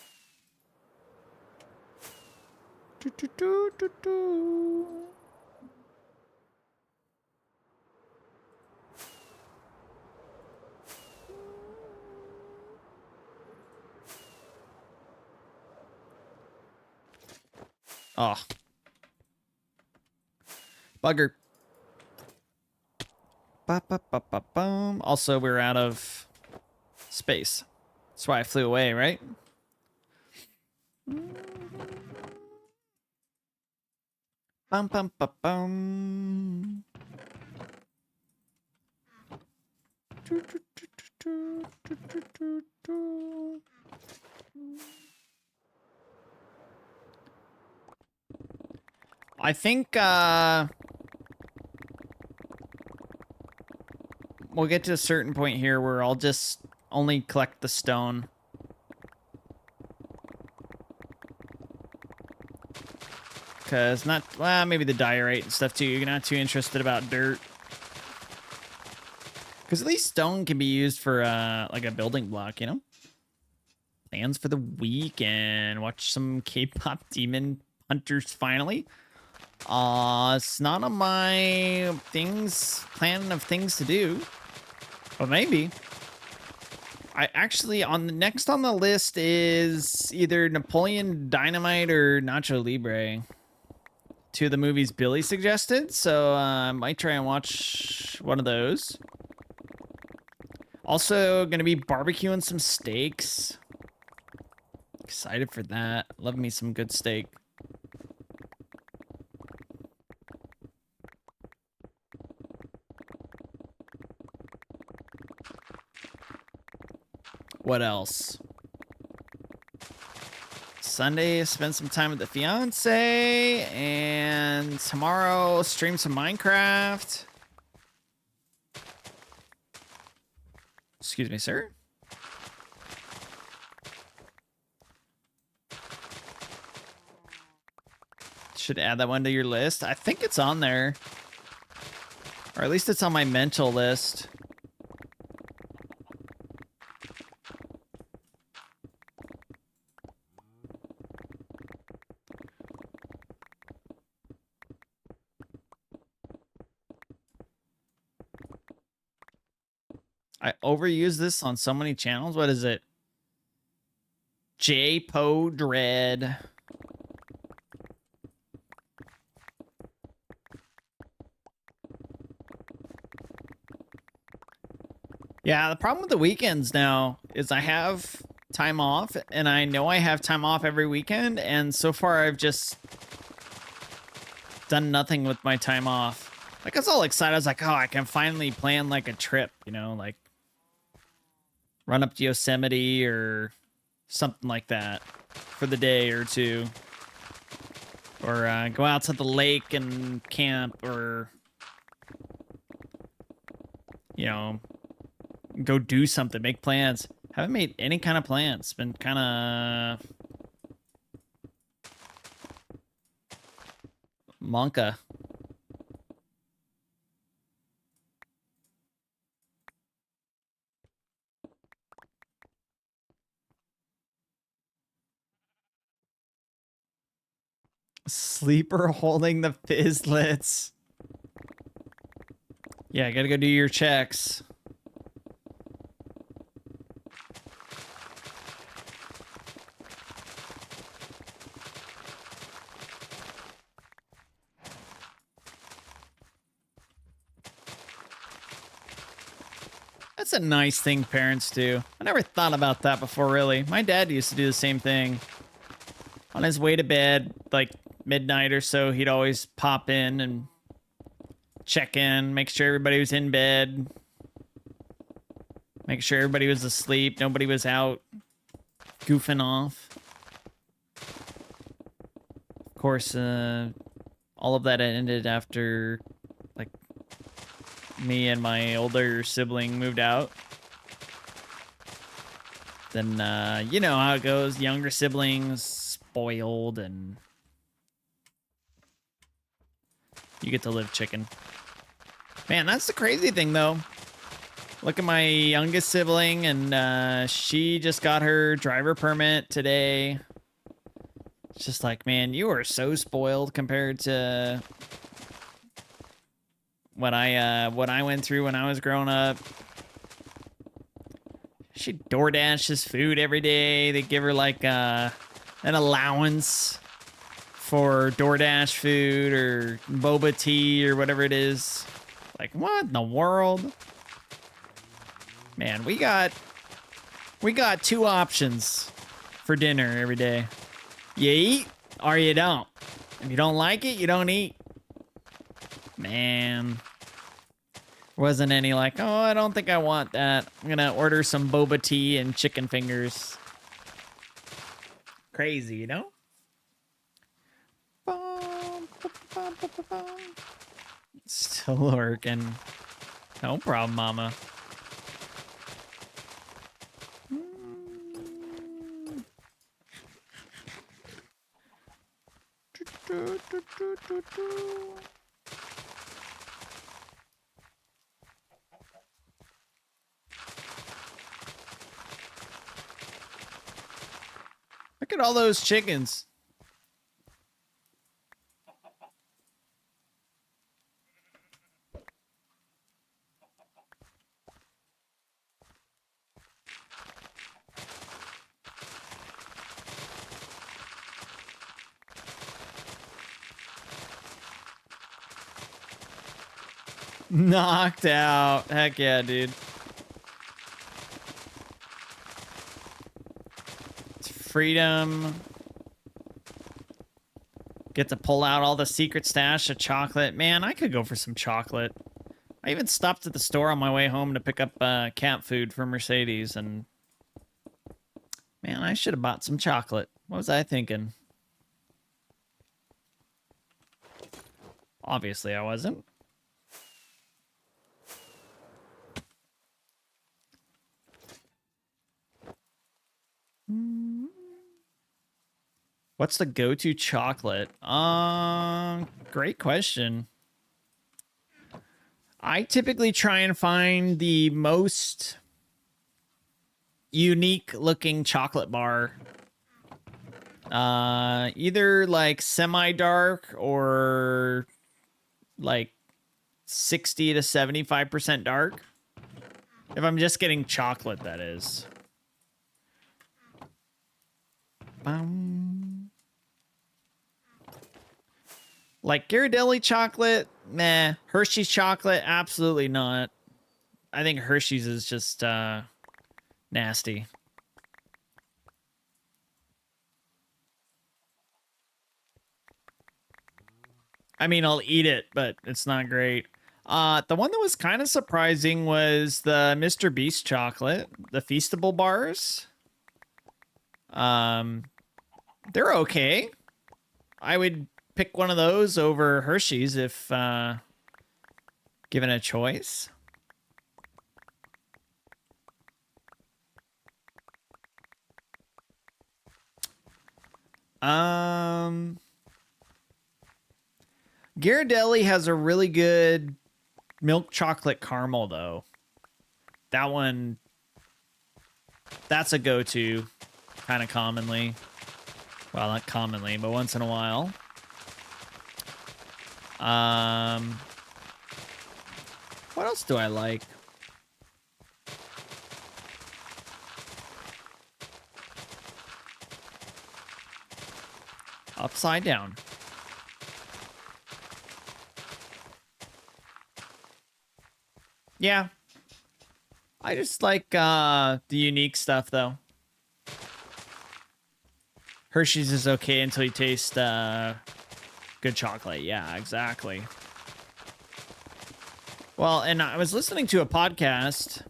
Oh. Bugger. Ba-ba-ba-ba-bum. Also, we're out of space. That's why I flew away, right? Bum bum bum bum. I think we'll get to a certain point here where I'll just only collect the stone. Because well, maybe the diorite and stuff too. You're not too interested about dirt. Because at least stone can be used for like a building block, you know? Plans for the week and watch some K-pop Demon Hunters finally. It's not on my plan of things to do. But maybe. I actually, next on the list is either Napoleon Dynamite or Nacho Libre. Two of the movies Billy suggested, so I might try and watch one of those. Also, gonna be barbecuing some steaks. Excited for that. Love me some good steak. What else? Sunday, spend some time with the fiance, and tomorrow stream some Minecraft. Excuse me, sir. Should add that one to your list. I think it's on there. Or at least it's on my mental list. I overuse this on so many channels. What is it? J-Po Dread. Yeah, the problem with the weekends now is I have time off, and I know I have time off every weekend, and so far I've just done nothing with my time off. Like, I was all excited. I was like, oh, I can finally plan, like, a trip, you know, like run up to Yosemite or something like that for the day or two. Or go out to the lake and camp, or, you know, go do something, make plans. Haven't made any kind of plans. Been kind of monka. Sleeper holding the Fizzlets. Yeah, I gotta go do your checks. That's a nice thing parents do. I never thought about that before, really. My dad used to do the same thing. On his way to bed, like midnight or so, he'd always pop in and check in, make sure everybody was in bed, make sure everybody was asleep, nobody was out goofing off. Of course, all of that ended after, like, me and my older sibling moved out. Then, you know how it goes. Younger siblings, spoiled, and you get to live chicken. Man, that's the crazy thing, though. Look at my youngest sibling, and she just got her driver permit today. It's just like, man, you are so spoiled compared to what I went through when I was growing up. She DoorDashes food every day. They give her like an allowance for DoorDash food or boba tea or whatever it is. Like, what in the world? Man, we got two options for dinner every day. You eat or you don't. If you don't like it, you don't eat. Man. Wasn't any like, oh, I don't think I want that. I'm gonna order some boba tea and chicken fingers. Crazy, you know? Still working. No problem, mama. Look at all those chickens. Knocked out. Heck yeah, dude. It's freedom. Get to pull out all the secret stash of chocolate. Man, I could go for some chocolate. I even stopped at the store on my way home to pick up cat food for Mercedes, and man, I should have bought some chocolate. What was I thinking? Obviously, I wasn't. What's the go-to chocolate? Great question. I typically try and find the most unique looking chocolate bar. Either like semi-dark or like 60 to 75% dark. If I'm just getting chocolate, that is. Like Ghirardelli chocolate, meh. Hershey's chocolate, absolutely not. I think Hershey's is just nasty. I mean, I'll eat it, but it's not great. The one that was kind of surprising was the Mr. Beast chocolate, the Feastable bars. They're okay. I would pick one of those over Hershey's if given a choice. Ghirardelli has a really good milk chocolate caramel, though. That one, that's a go-to kind of commonly. Well, not commonly, but once in a while. What else do I like? Upside down. Yeah. I just like the unique stuff though. Hershey's is okay until you taste good chocolate. Yeah, exactly. Well, and I was listening to a podcast,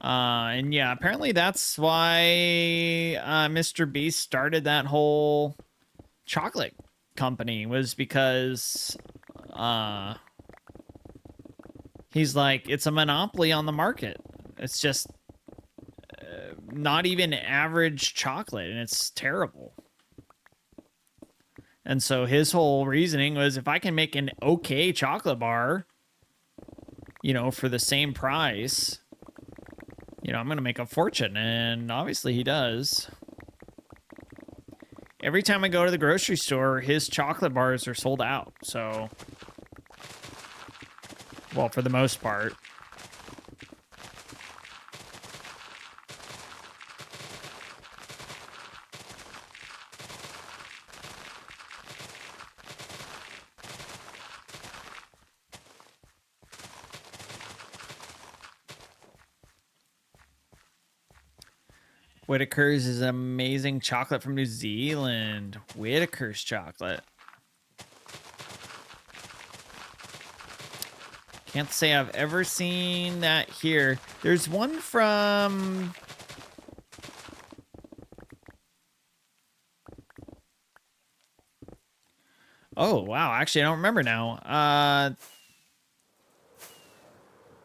and yeah, apparently that's why Mr. Beast started that whole chocolate company, was because he's like, it's a monopoly on the market. It's just not even average chocolate, and it's terrible. And so his whole reasoning was, if I can make an okay chocolate bar, you know, for the same price, you know, I'm going to make a fortune. And obviously he does. Every time I go to the grocery store, his chocolate bars are sold out. So, well, for the most part. Whitaker's is amazing chocolate from New Zealand. Whitaker's chocolate. Can't say I've ever seen that here. There's one from... Oh, wow. Actually, I don't remember now.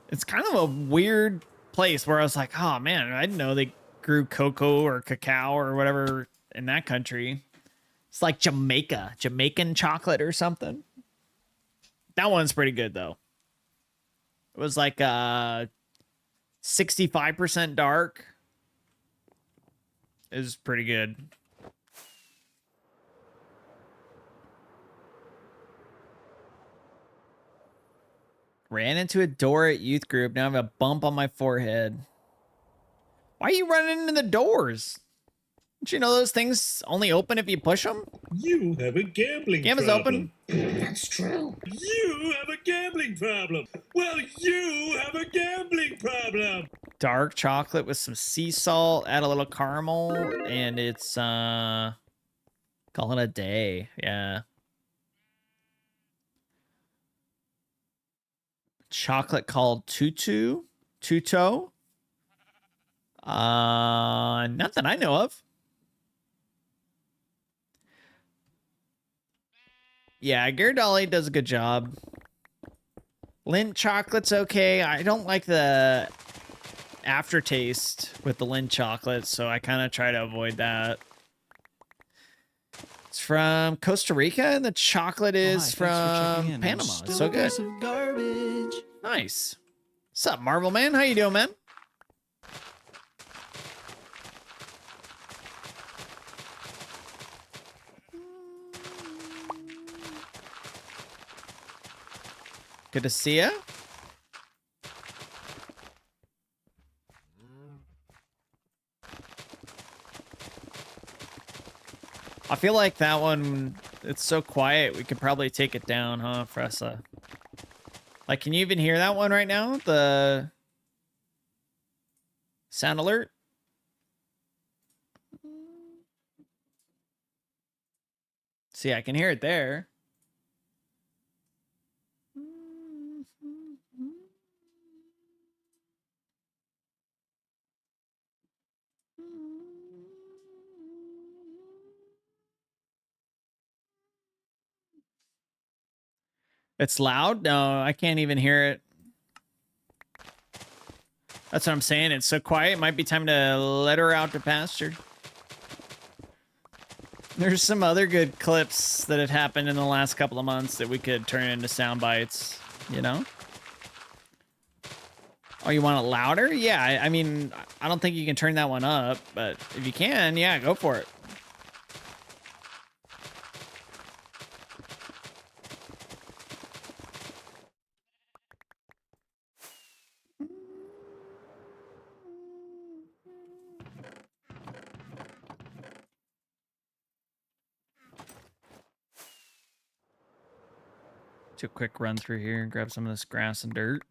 It's kind of a weird place where I was like, oh, man, I didn't know they grew cocoa or cacao or whatever in that country. It's like Jamaica, Jamaican chocolate or something. That one's pretty good though. It was like 65% dark. It was pretty good. Ran into a door at youth group. Now I have a bump on my forehead. Why are you running into the doors? Don't you know those things only open if you push them? You have a gambling Game is problem. open. That's true. You have a gambling problem. Well, you have a gambling problem. Dark chocolate with some sea salt, add a little caramel, and it's call it a day. Yeah. Chocolate called Tuto. Not that I know of. Yeah, Ghirardelli does a good job. Lindt chocolate's okay. I don't like the aftertaste with the Lindt chocolate, so I kind of try to avoid that. It's from Costa Rica, and the chocolate is from Panama. It's so good. Of garbage. Nice. What's up, Marvel Man? How you doing, man? Good to see ya. I feel like that one, it's so quiet, we could probably take it down, huh, Fressa? Like, can you even hear that one right now? The sound alert? See, I can hear it there. It's loud? No, I can't even hear it. That's what I'm saying. It's so quiet. It might be time to let her out to pasture. There's some other good clips that have happened in the last couple of months that we could turn into sound bites, you know? Oh, you want it louder? Yeah, I mean, I don't think you can turn that one up, but if you can, yeah, go for it. Do a quick run through here and grab some of this grass and dirt.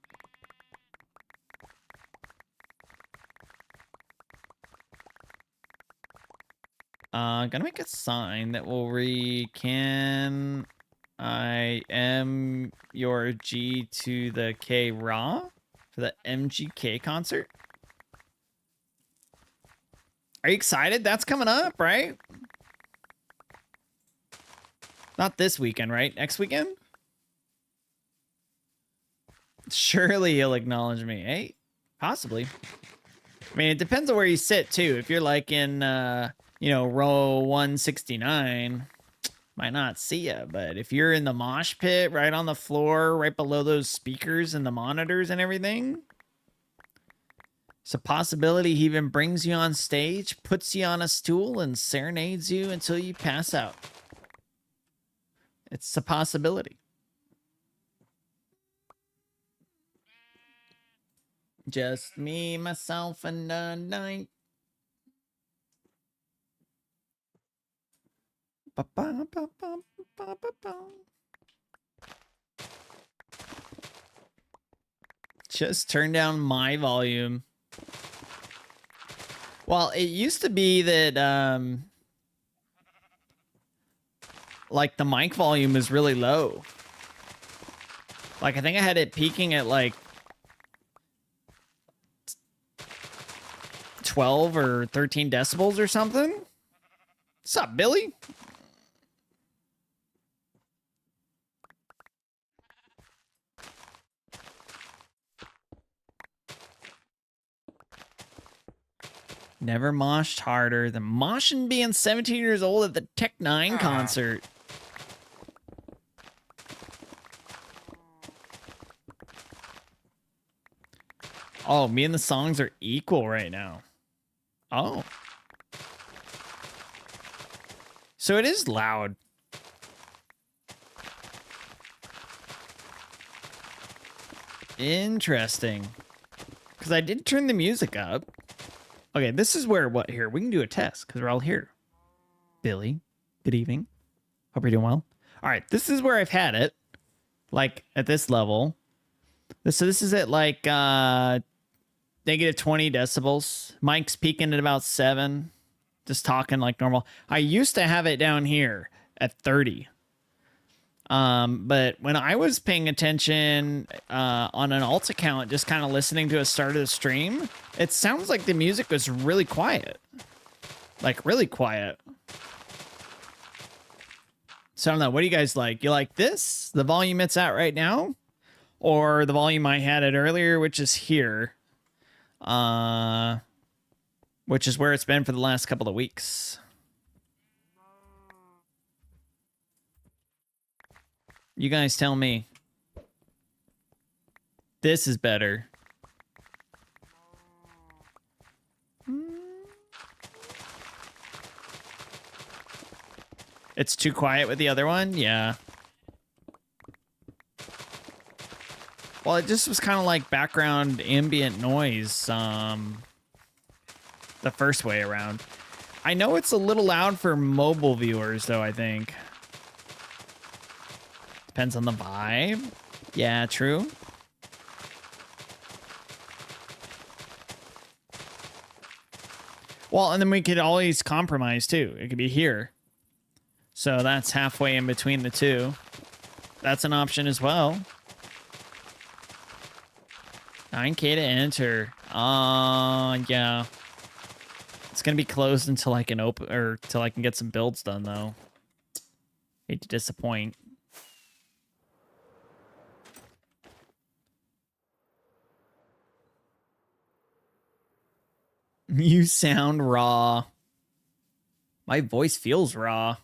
Gonna make a sign that will read, "Can I M your G to the K raw for the MGK concert?" Are you excited? That's coming up, right? Not this weekend, right? Next weekend? Surely he'll acknowledge me. Hey, possibly. I mean, it depends on where you sit, too. If you're like in, row 169, might not see you. But if you're in the mosh pit, right on the floor, right below those speakers and the monitors and everything, it's a possibility he even brings you on stage, puts you on a stool, and serenades you until you pass out. It's a possibility. Just me, myself, and the night. Just turn down my volume. Well, it used to be that, like, the mic volume is really low. Like, I think I had it peaking at, like, 12 or 13 decibels or something. What's up, Billy? Never moshed harder than moshing being 17 years old at the Tech 9 concert. Oh, me and the songs are equal right now. Oh. So it is loud. Interesting. Because I did turn the music up. Okay, this is where, here, we can do a test because we're all here. Billy, good evening. Hope you're doing well. All right, this is where I've had it. Like, at this level. So this is at, like, negative 20 decibels. Mic's peaking at about 7. Just talking like normal. I used to have it down here at 30. But when I was paying attention on an alt account, just kind of listening to a start of the stream, it sounds like the music was really quiet. Like, really quiet. So I don't know. What do you guys like? You like this? The volume it's at right now? Or the volume I had it earlier, which is here? Which is where it's been for the last couple of weeks. You guys tell me. This is better. It's too quiet with the other one? Yeah. Well, it just was kind of like background ambient noise the first way around. I know it's a little loud for mobile viewers, though, I think. Depends on the vibe. Yeah, true. Well, and then we could always compromise, too. It could be here. So that's halfway in between the two. That's an option as well. 9K to enter. Yeah. It's gonna be closed until I can open, or till I can get some builds done, though. Hate to disappoint. You sound raw. My voice feels raw.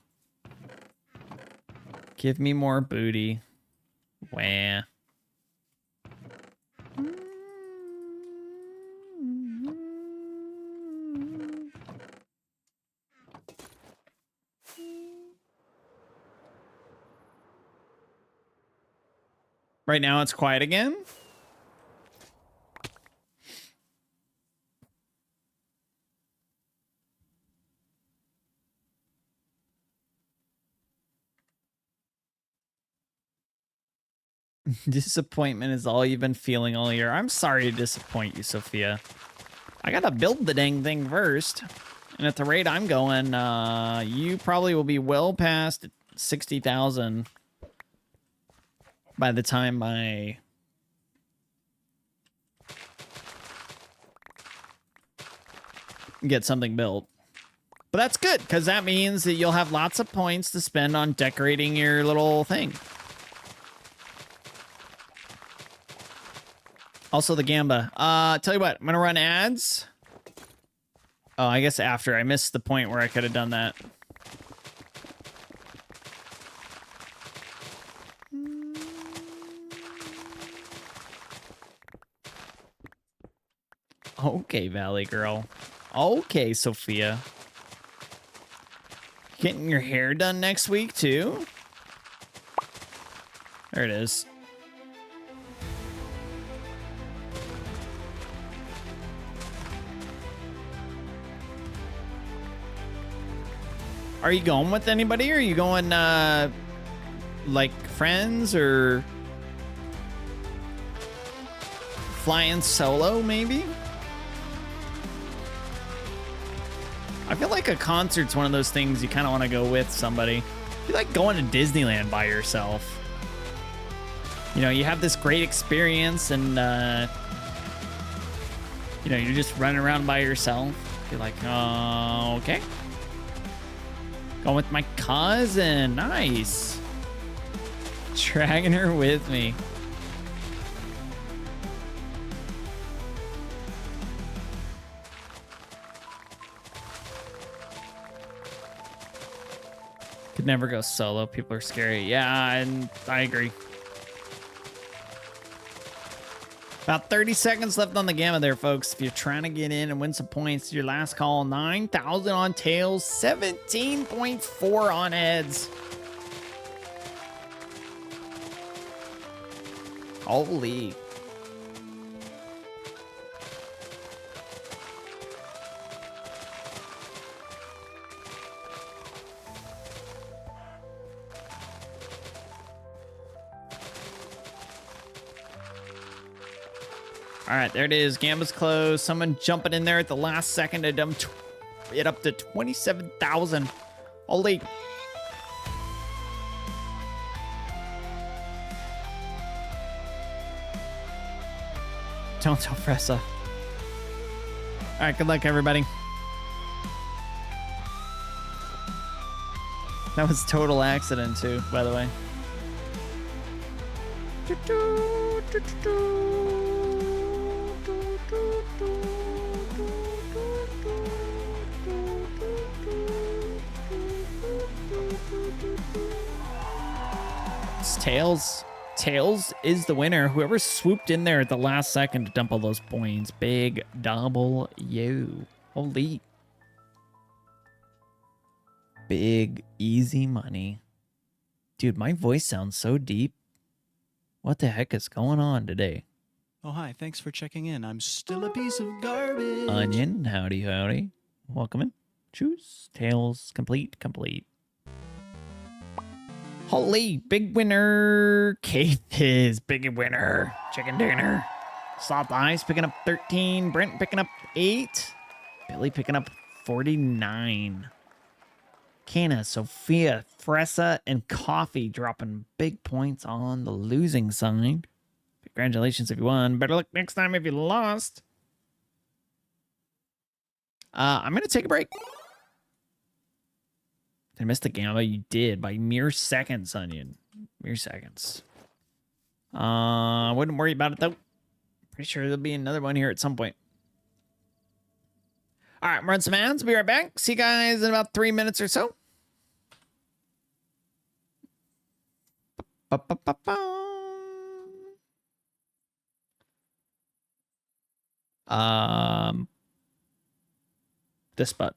Give me more booty. Wah. Right now it's quiet again. Disappointment is all you've been feeling all year. I'm sorry to disappoint you, Sophia. I gotta build the dang thing first. And at the rate I'm going, you probably will be well past 60,000 by the time I get something built. But that's good, because that means that you'll have lots of points to spend on decorating your little thing. Also the Gamba. Tell you what, I'm gonna run ads. Oh, I guess after. I missed the point where I could have done that. Okay, Valley Girl. Okay, Sophia. Getting your hair done next week, too? There it is. Are you going with anybody? Or are you going, like, friends or flying solo, maybe? I feel like a concert's one of those things you kind of want to go with somebody. You like going to Disneyland by yourself. You know, you have this great experience and, you know, you're just running around by yourself. You're like, oh, okay. Going with my cousin. Nice. Dragging her with me. Could never go solo. People are scary. Yeah, and I agree. About 30 seconds left on the gamma there, folks. If you're trying to get in and win some points, your last call, 9,000 on tails, 17.4 on heads. Holy. All right, there it is. Gamba's closed. Someone jumping in there at the last second to dump it up to 27,000. Holy. Don't tell Fressa. All right, good luck, everybody. That was total accident, too, by the way. It's Tails. Tails is the winner. Whoever swooped in there at the last second to dump all those points. Big double you. Holy. Big easy money. Dude, my voice sounds so deep. What the heck is going on today? Oh, hi. Thanks for checking in. I'm still a piece of garbage. Onion, howdy, howdy. Welcome in. Choose. Tails, complete. Holy, big winner. Keith is big winner. Chicken dinner. Soft Eyes picking up 13. Brent picking up 8. Billy picking up 49. Kana, Sophia, Fressa, and Coffee dropping big points on the losing side. Congratulations if you won. Better luck next time if you lost. I'm going to take a break. Did I miss the gamma? You did by mere seconds, Onion. Mere seconds. Wouldn't worry about it, though. Pretty sure there'll be another one here at some point. All right, run some ads. Be right back. See you guys in about 3 minutes or so. This button.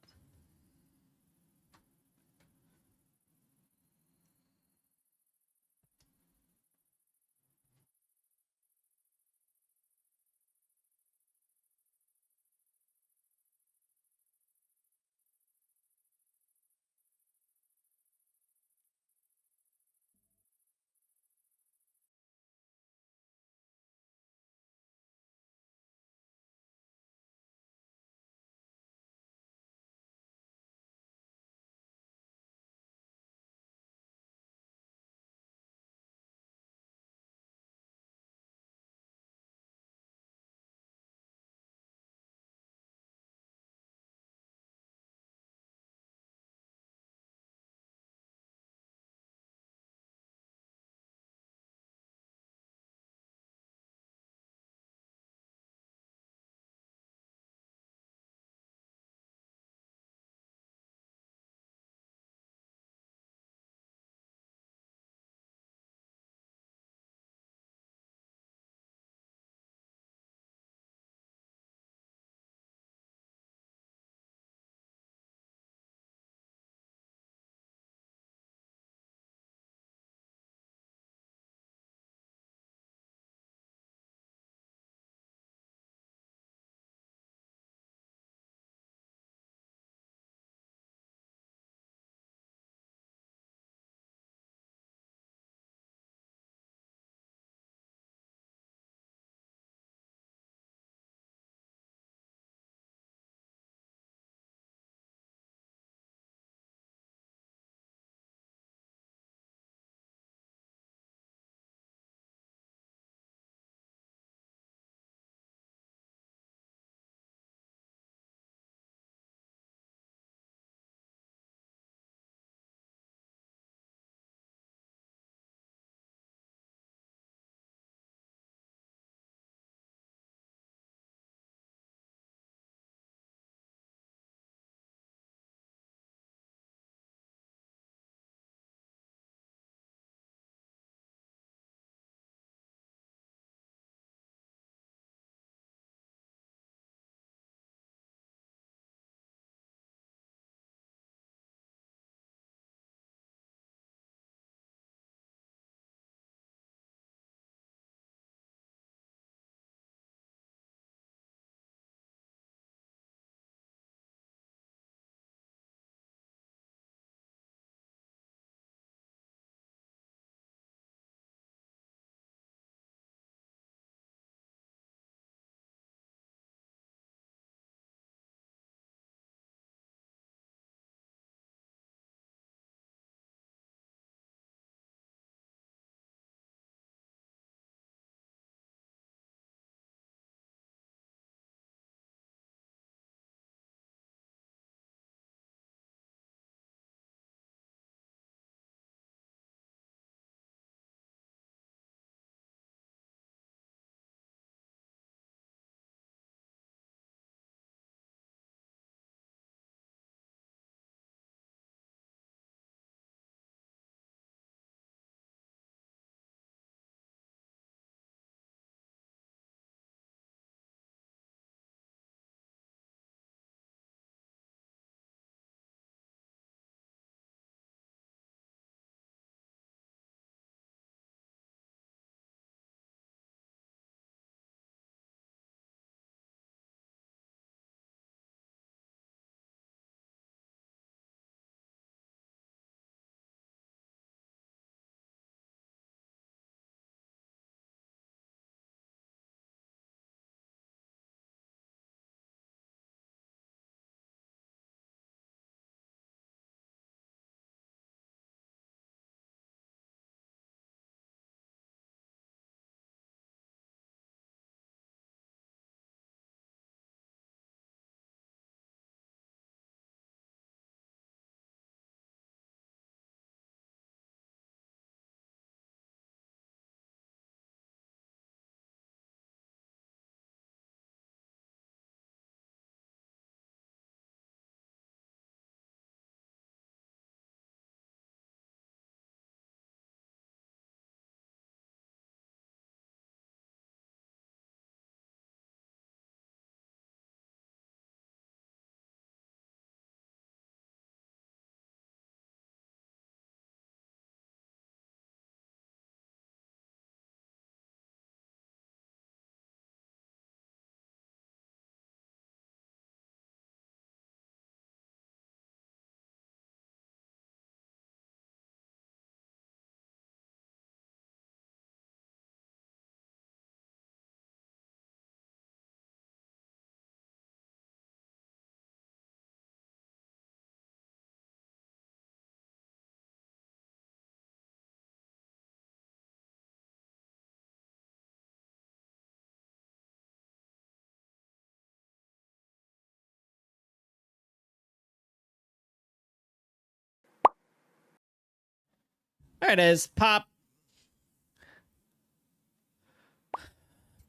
There it is. Pop.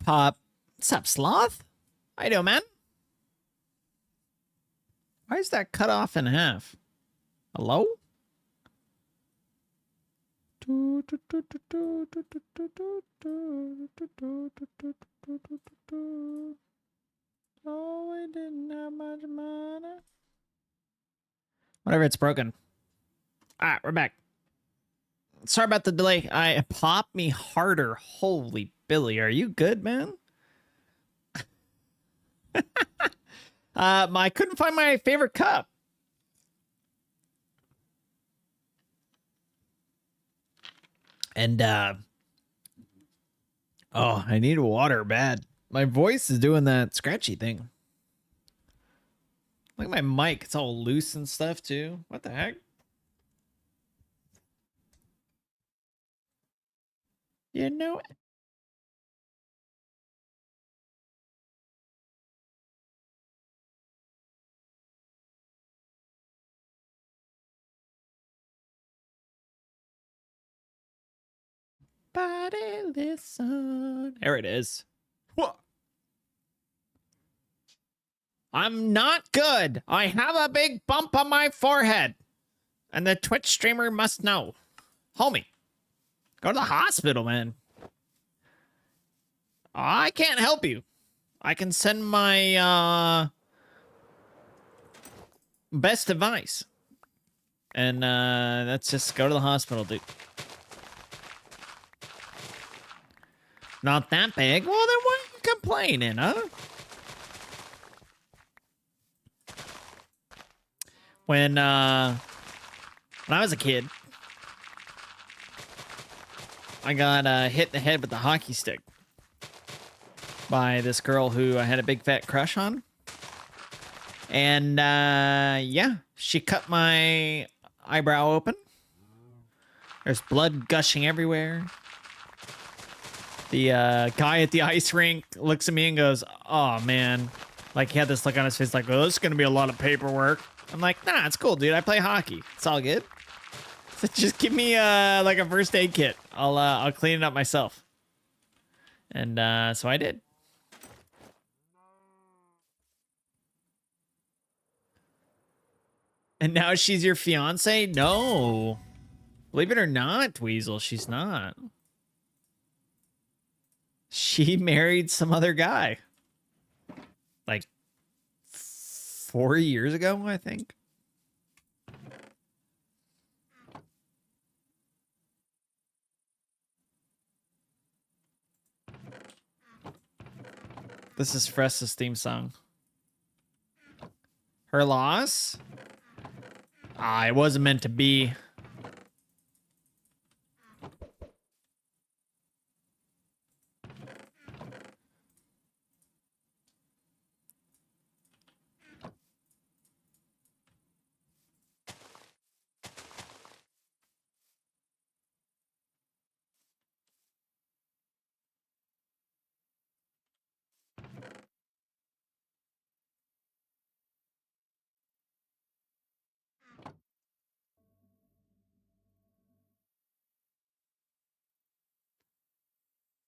Pop. What's up, Sloth? How you doing, man? Why is that cut off in half? Hello? Oh, I didn't have much money. Whatever, it's broken. Alright, we're back. Sorry about the delay. I pop me harder. Holy Billy, are you good, man? I couldn't find my favorite cup. And oh, I need water bad. My voice is doing that scratchy thing. Look at my mic, it's all loose and stuff too. What the heck? You know, body listen. There it is. What? I'm not good. I have a big bump on my forehead. And the Twitch streamer must know. Homie, go to the hospital, man. I can't help you. I can send my best advice. And let's just go to the hospital, dude. Not that big? Well, then why are you complaining, huh? When I was a kid, I got hit in the head with the hockey stick by this girl who I had a big fat crush on. And yeah, she cut my eyebrow open. There's blood gushing everywhere. The guy at the ice rink looks at me and goes, "Oh man," like he had this look on his face, like, "Oh, this is gonna be a lot of paperwork." I'm like, "Nah, it's cool, dude. I play hockey. It's all good. So just give me like a first aid kit. I'll clean it up myself." And so I did. And now she's your fiance? No. Believe it or not, Weasel, she's not. She married some other guy. Like 4 years ago, I think. This is Fressa's theme song. Her loss? Ah, it wasn't meant to be.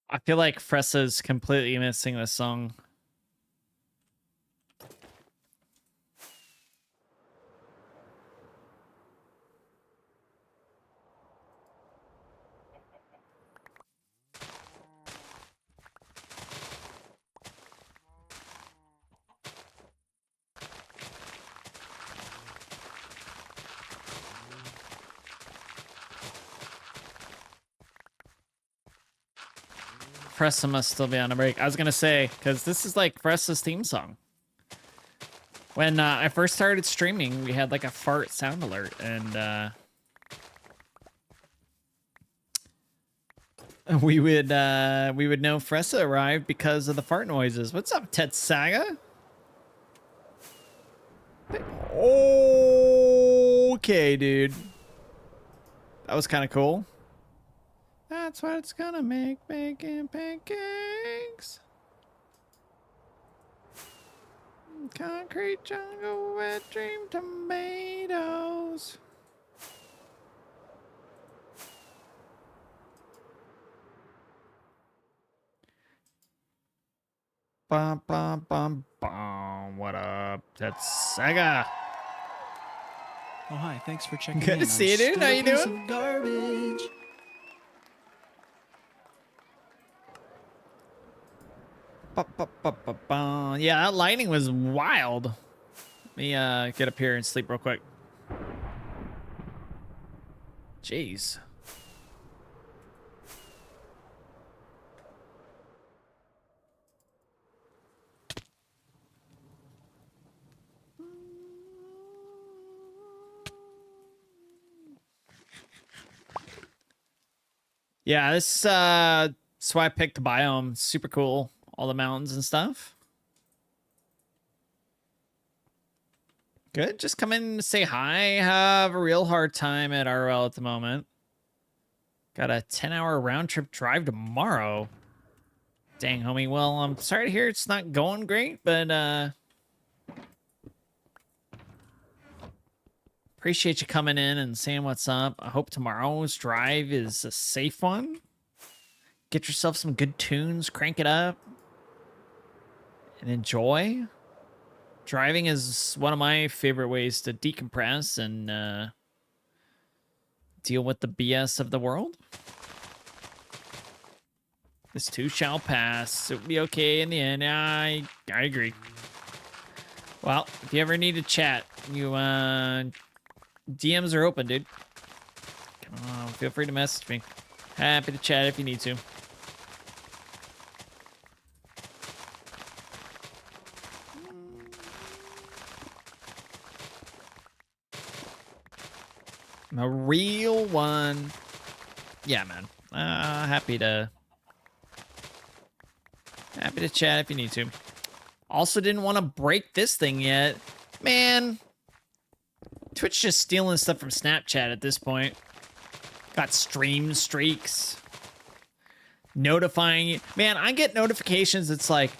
I feel like Fressa's completely missing this song. Fressa must still be on a break. I was gonna say, because this is like Fressa's theme song. When I first started streaming, we had like a fart sound alert, and we would know Fressa arrived because of the fart noises. What's up, Tetsaga? Okay, dude. That was kind of cool. That's what's gonna make bacon pancakes. Concrete jungle wet dream tomatoes. bum, bum, bum, bum. What up? That's Sega. Oh, hi. Thanks for checking Good in. to see you, dude. Still How a you piece doing? of garbage. Yeah, that lightning was wild. Let me get up here and sleep real quick. Jeez. Yeah, that's why I picked the biome. Super cool. All the mountains and stuff. Good. Just come in and say hi. Have a real hard time at RL at the moment. Got a 10-hour round trip drive tomorrow. Dang, homie. Well, I'm sorry to hear it's not going great, but appreciate you coming in and saying what's up. I hope tomorrow's drive is a safe one. Get yourself some good tunes, crank it up, and enjoy. Driving is one of my favorite ways to decompress and deal with the BS of the world. This too shall pass. It'll be okay in the end. I agree. Well, if you ever need to chat, you DMs are open, dude. Come on, feel free to message me. Happy to chat if you need to. A real one. Yeah, man. Happy to chat if you need to. Also didn't want to break this thing yet. Man. Twitch just stealing stuff from Snapchat at this point. Got stream streaks. Notifying you. Man, I get notifications. It's like,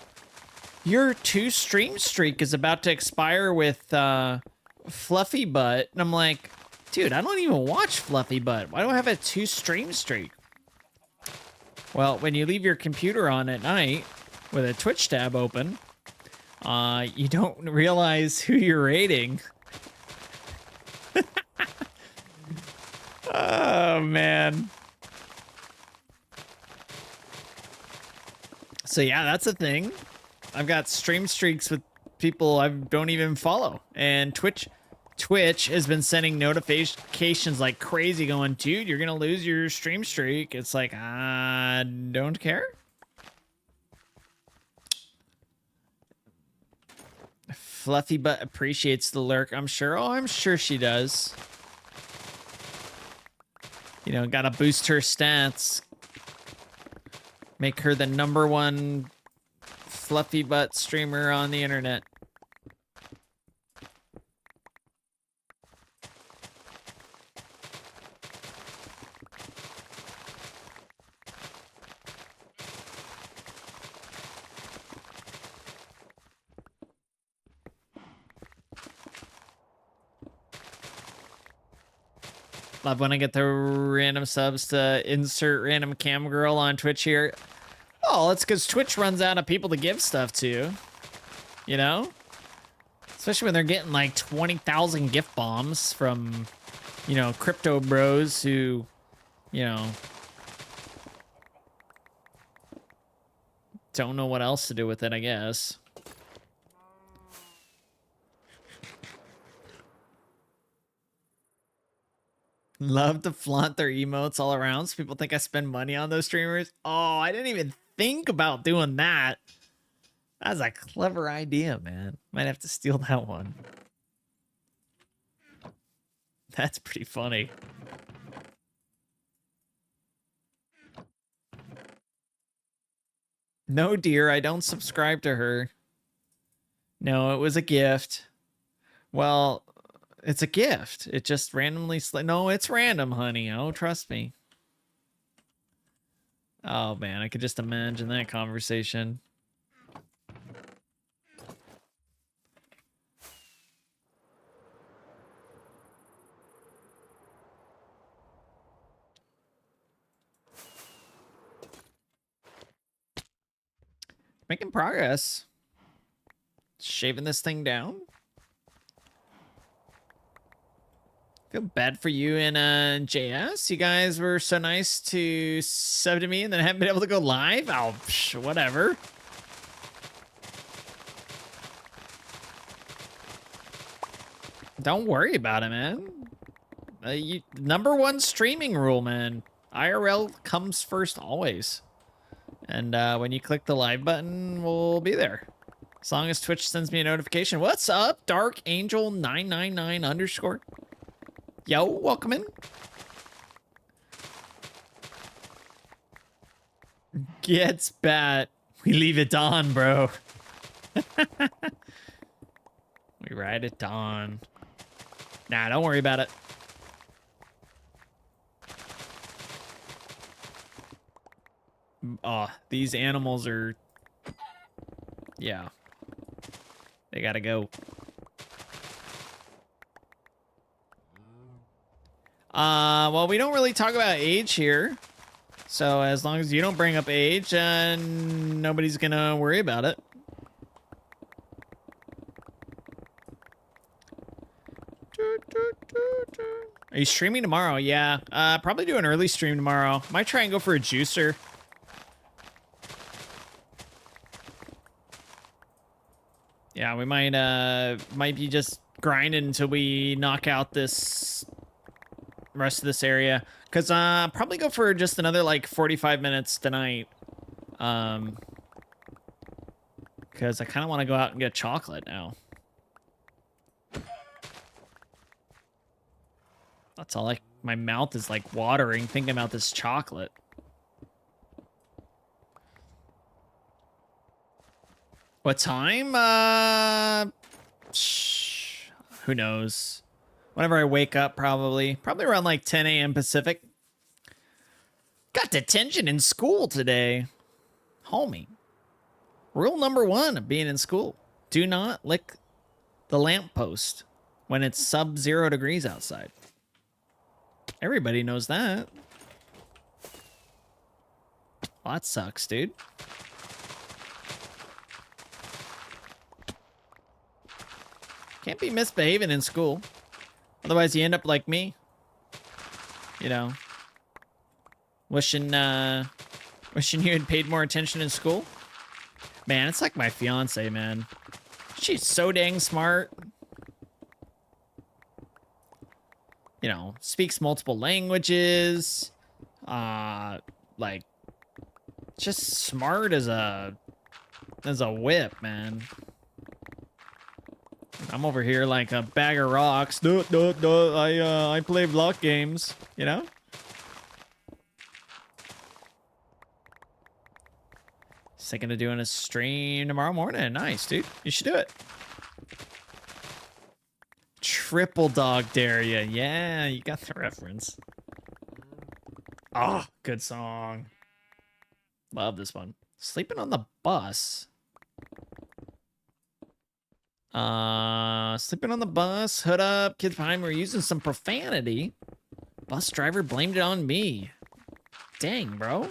your 2 stream streak is about to expire with Fluffy Butt. And I'm like, dude, I don't even watch Fluffy Butt. Why do I have a 2 stream streak? Well, when you leave your computer on at night with a Twitch tab open, you don't realize who you're raiding. Oh, man. So, yeah, that's a thing. I've got stream streaks with people I don't even follow. And Twitch has been sending notifications like crazy going, dude, you're going to lose your stream streak. It's like, I don't care. Fluffy Butt appreciates the lurk, I'm sure. Oh, I'm sure she does. You know, gotta boost her stats. Make her the #1 Fluffy Butt streamer on the internet. Love when I get the random subs to insert random cam girl on Twitch here. Oh, it's because Twitch runs out of people to give stuff to. You know? Especially when they're getting like 20,000 gift bombs from, you know, crypto bros who, you know, don't know what else to do with it, I guess. Love to flaunt their emotes all around so people think I spend money on those streamers. Oh, I didn't even think about doing that. That's a clever idea, man. Might have to steal that one. That's pretty funny. No, dear, I don't subscribe to her. No, it was a gift. Well, it's a gift. It just randomly... No, it's random, honey. Oh, trust me. Oh, man, I could just imagine that conversation. Making progress. Shaving this thing down. Feel bad for you and JS. You guys were so nice to sub to me and then haven't been able to go live. Oh, whatever. Don't worry about it, man. Number one streaming rule, man. IRL comes first always. And when you click the live button, we'll be there. As long as Twitch sends me a notification. What's up, Dark Angel 999 _? Yo, welcome in. Gets bat. We leave it on, bro. We ride it on. Nah, don't worry about it. Oh, these animals are... Yeah. They gotta go. Well, we don't really talk about age here. So as long as you don't bring up age, nobody's gonna worry about it. Are you streaming tomorrow? Yeah, probably do an early stream tomorrow. Might try and go for a juicer. Yeah, we might be just grinding until we knock out this rest of this area. Cause probably go for just another like 45 minutes tonight. Cause I kind of want to go out and get chocolate now. That's all my mouth is like watering thinking about this chocolate. What time? Who knows? Whenever I wake up, probably around like 10 a.m. Pacific. Got detention in school today. Homie. Rule number 1 of being in school. Do not lick the lamppost when it's sub-0 degrees outside. Everybody knows that. Well, that sucks, dude. Can't be misbehaving in school. Otherwise, you end up like me. You know. Wishing you had paid more attention in school. Man, it's like my fiance, man. She's so dang smart. You know, speaks multiple languages. Like, just smart as a whip, man. I'm over here like a bag of rocks. I play block games, you know? Thinking of doing a stream tomorrow morning. Nice, dude. You should do it. Triple dog dare ya. Yeah, you got the reference. Oh, good song. Love this one. Sleeping on the bus. Sleeping on the bus. Hood up. Kids behind me were using some profanity. Bus driver blamed it on me. Dang, bro.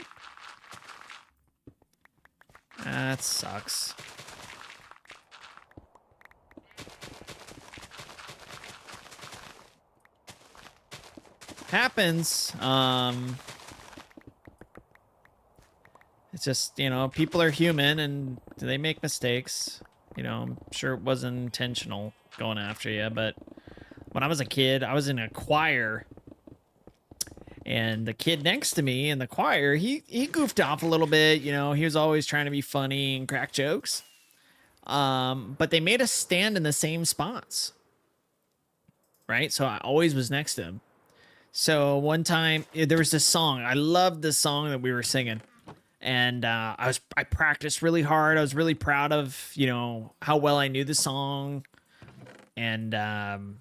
That sucks. Happens. It's just, you know, people are human and they make mistakes. You know, I'm sure it wasn't intentional going after you, but when I was a kid, I was in a choir. And the kid next to me in the choir, he goofed off a little bit, you know, he was always trying to be funny and crack jokes. But they made us stand in the same spots. Right? So I always was next to him. So one time there was this song. I loved this song that we were singing. And I practiced really hard. I was really proud of, you know, how well I knew the song. And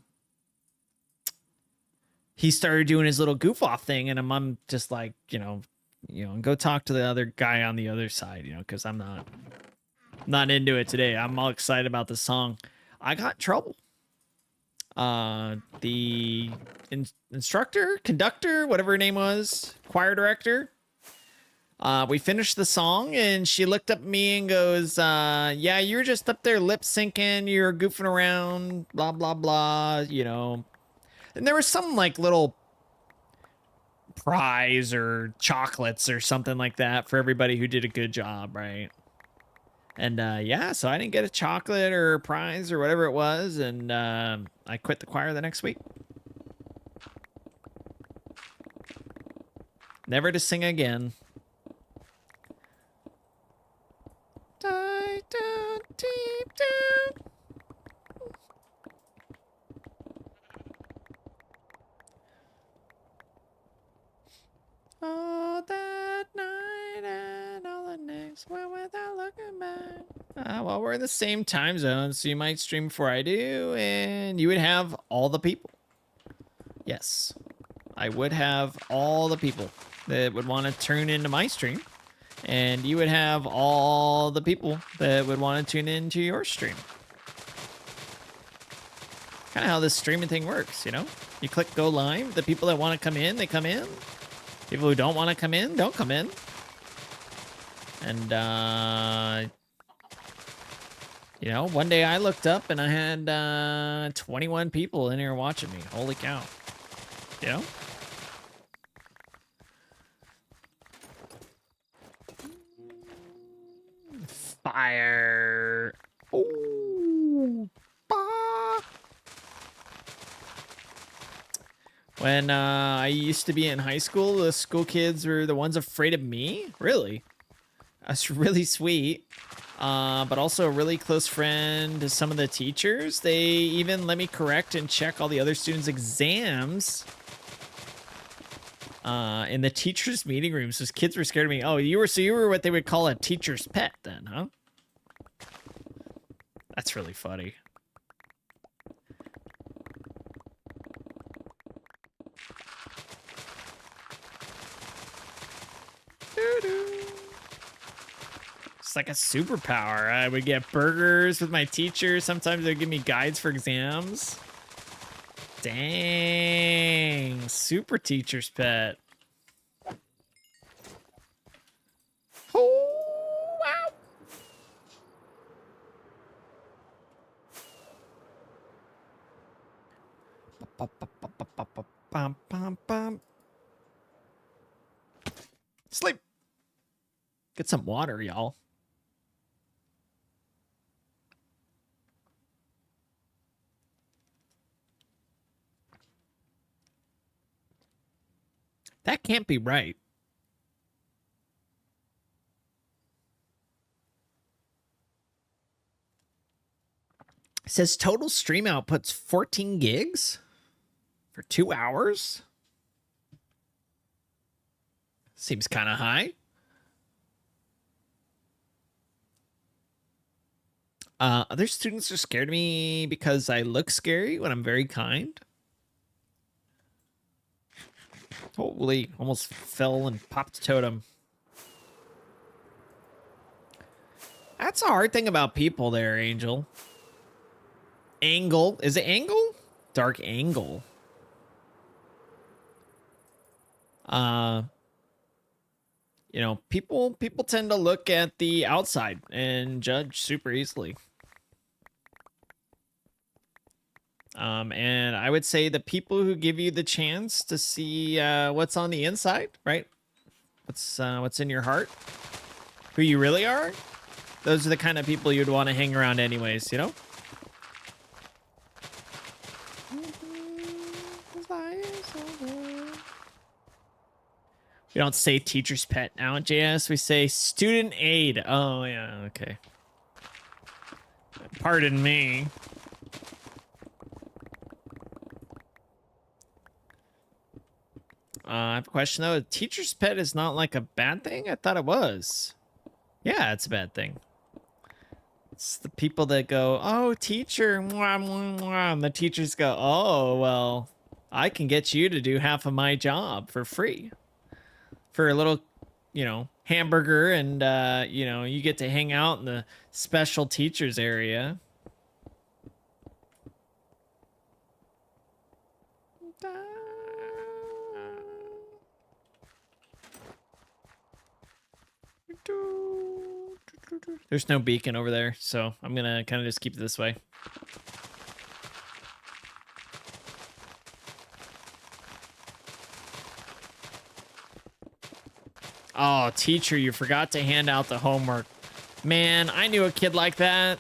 he started doing his little goof off thing, and I'm just like, you know, go talk to the other guy on the other side, you know, because I'm not into it today. I'm all excited about the song. I got in trouble. The instructor, conductor, whatever her name was, choir director, We finished the song, and she looked up at me and goes, yeah, you were just up there lip syncing, you're goofing around, blah, blah, blah, you know. And there was some like little prize or chocolates or something like that for everybody who did a good job, right? And yeah, so I didn't get a chocolate or a prize or whatever it was, and I quit the choir the next week. Never to sing again. Die down, deep down. All that night and all the next one without looking back. Well, we're in the same time zone, so you might stream before I do, and you would have all the people. Yes, I would have all the people that would want to tune into my stream, and you would have all the people that would want to tune into your stream. Kind of how this streaming thing works, you know? You click go live, the people that want to come in, they come in. People who don't want to come in, don't come in. And, you know, one day I looked up and I had 21 people in here watching me. Holy cow. You know? Fire. Ooh. Bah. When I used to be in high school, the school kids were the ones afraid of me. Really? That's really sweet. But also a really close friend to some of the teachers. They even let me correct and check all the other students' exams in the teachers' meeting rooms. Those kids were scared of me. Oh, you were what they would call a teacher's pet then, huh? That's really funny. It's like a superpower. I would get burgers with my teacher. Sometimes they'd give me guides for exams. Dang. Super teacher's pet. Oh, wow. Sleep. Get some water, y'all. That can't be right. It says total stream output's 14 gigs for 2 hours. Seems kind of high. Other students are scared of me because I look scary when I'm very kind. Holy, almost fell and popped a totem. That's a hard thing about people there, Angel. Angle. Is it Angle? Dark Angle. You know, people tend to look at the outside and judge super easily. And I would say the people who give you the chance to see what's on the inside, right? What's in your heart, who you really are, those are the kind of people you'd want to hang around anyways, you know? We don't say teacher's pet now at JS. We say student aid. Oh, yeah, okay. Pardon me. I have a question, though. A teacher's pet is not like a bad thing? I thought it was. Yeah, it's a bad thing. It's the people that go, oh, teacher, mwah, mwah, mwah. And the teachers go, oh, well, I can get you to do half of my job for free. For a little, you know, hamburger, and, you know, you get to hang out in the special teachers area. There's no beacon over there, so I'm gonna kind of just keep it this way. Oh, teacher, you forgot to hand out the homework. Man, I knew a kid like that.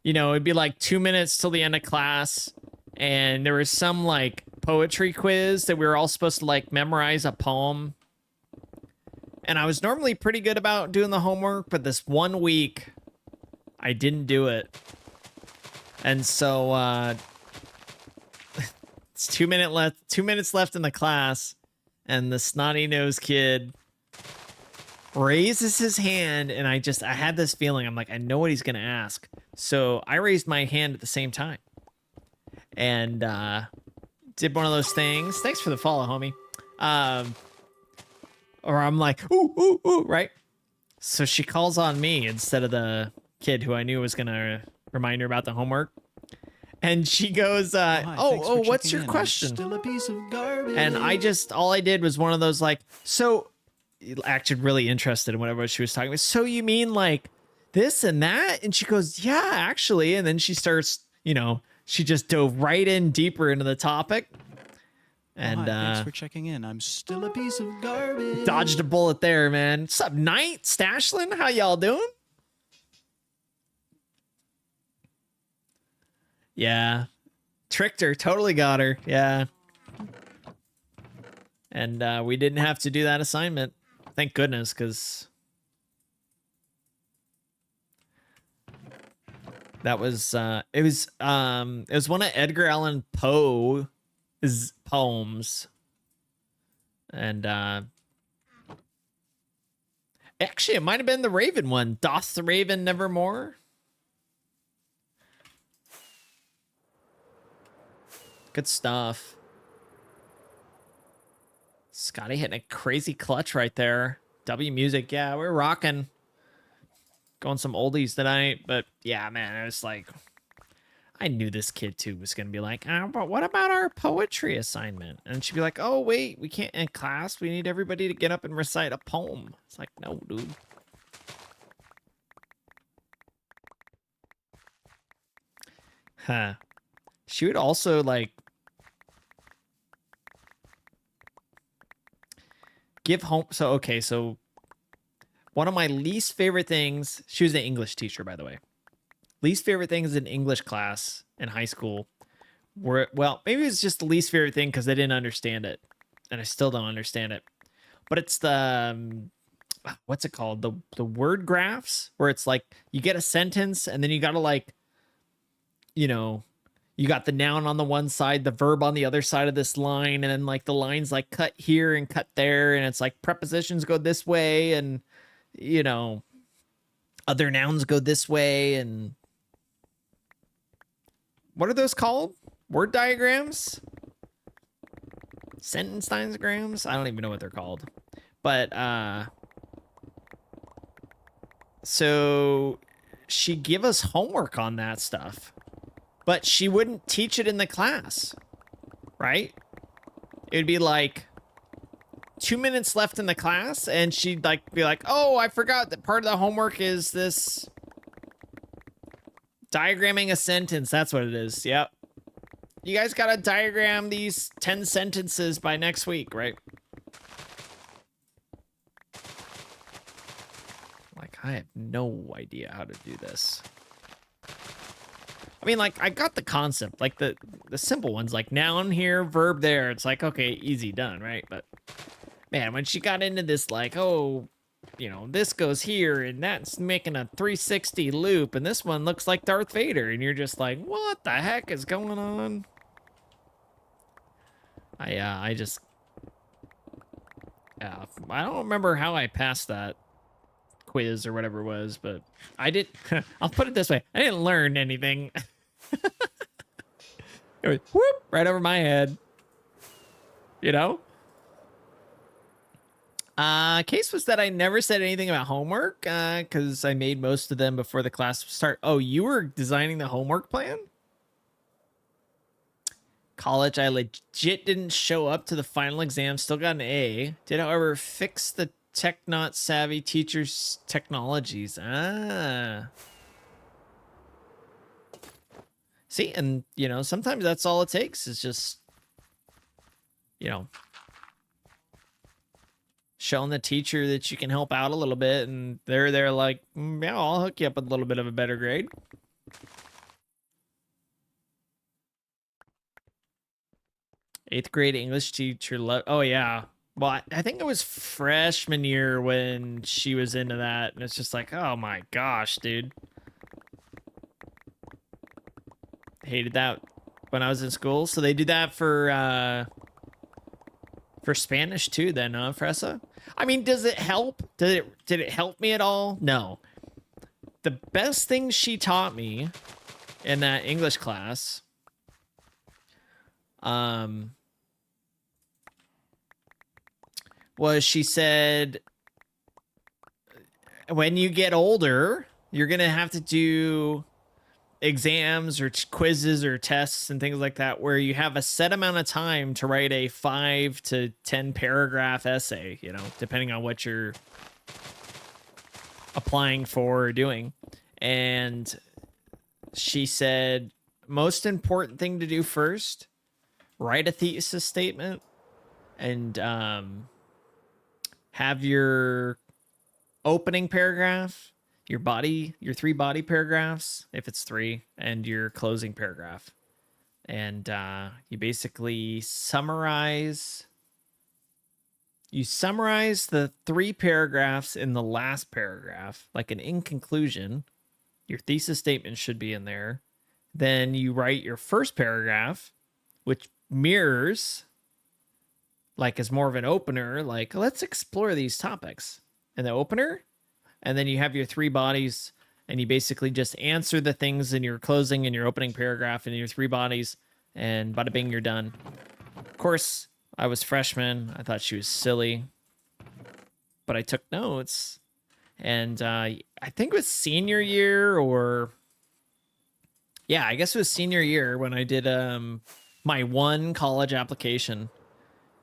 You know, it'd be like 2 minutes till the end of class, and there was some like poetry quiz that we were all supposed to like memorize a poem. And I was normally pretty good about doing the homework, but this one week I didn't do it. And so it's 2 minutes left in the class, and the snotty-nosed kid raises his hand, and I had this feeling. I'm like, I know what he's gonna ask. So I raised my hand at the same time. And did one of those things. Thanks for the follow, homie. Or I'm like, ooh, ooh, ooh, right? So she calls on me instead of the kid who I knew was gonna remind her about the homework. And she goes, Hi, thanks for what's checking your in. I'm question? Still a piece of garbage. And all I did was one of those like, so actually really interested in whatever she was talking about. So you mean like this and that? And she goes, yeah, actually. And then she starts, she just dove right in deeper into the topic. And Hi, thanks for checking in. I'm still a piece of garbage. dodged a bullet there, man. What's up, Knight? Stashlin? How y'all doing? Yeah. Tricked her. Totally got her. Yeah. And we didn't have to do that assignment. Thank goodness, because that was it was one of Edgar Allan Poe's poems. And actually it might have been the Raven one. Doth the Raven nevermore? Good stuff. Scotty hitting a crazy clutch right there. W music, yeah, we're rocking. Going some oldies tonight, but yeah, man, it was like, I knew this kid too was gonna be like, but what about our poetry assignment? And she'd be like, oh wait, we can't in class. We need everybody to get up and recite a poem. It's like, no, dude. Huh. She would also like give home. So one of my least favorite things, she was an English teacher, by the way. Least favorite things in English class in high school were, well, maybe it's just the least favorite thing because I didn't understand it. And I still don't understand it. But it's the, what's it called? The word graphs, where it's like you get a sentence and then you got to like, you got the noun on the one side, the verb on the other side of this line, and then like the lines like cut here and cut there, and it's like prepositions go this way, and other nouns go this way, and what are those called? Word diagrams? Sentence diagrams? I don't even know what they're called. But so she give us homework on that stuff. But she wouldn't teach it in the class, right? It would be like 2 minutes left in the class, and she'd like be like, oh, I forgot that part of the homework is this diagramming a sentence. That's what it is. Yep. You guys got to diagram these 10 sentences by next week, right? Like, I have no idea how to do this. I mean, like, I got the concept, like the simple ones, like noun here, verb there. It's like, okay, easy, done, right? But man, when she got into this, like, oh, this goes here and that's making a 360 loop, and this one looks like Darth Vader, and you're just like, what the heck is going on? I don't remember how I passed that quiz or whatever it was, but I did. I'll put it this way: I didn't learn anything. It was whoop right over my head. Case was that I never said anything about homework because I made most of them before the class start. Oh, you were designing the homework plan? College, I legit didn't show up to the final exam. Still got an A. Did, however, fix the tech not savvy teachers technologies. Ah. See, and you know, sometimes that's all it takes is just, you know, showing the teacher that you can help out a little bit, and they're like, yeah, I'll hook you up with a little bit of a better grade. Eighth grade English teacher. Oh yeah. Well, I think it was freshman year when she was into that, and it's just like, oh my gosh, dude. Hated that when I was in school. So they do that for Spanish too, then, huh, Fressa? I mean, does it help? Did it help me at all? No. The best thing she taught me in that English class, was she said, when you get older, you're gonna have to do exams or quizzes or tests and things like that where you have a set amount of time to write a 5 to 10 paragraph essay, you know, depending on what you're applying for or doing. And she said, most important thing to do first, write a thesis statement and have your opening paragraph, your 3 body paragraphs, if it's 3, and your closing paragraph. And you basically summarize the 3 paragraphs in the last paragraph, like an in conclusion. Your thesis statement should be in there. Then you write your first paragraph, which mirrors, like, as more of an opener, like, let's explore these topics in the opener. And then you have your 3 bodies, and you basically just answer the things in your closing and your opening paragraph in your 3 bodies, and bada bing, you're done. Of course, I was freshman. I thought she was silly, but I took notes. And I think it was senior year, or yeah, I guess it was senior year when I did my one college application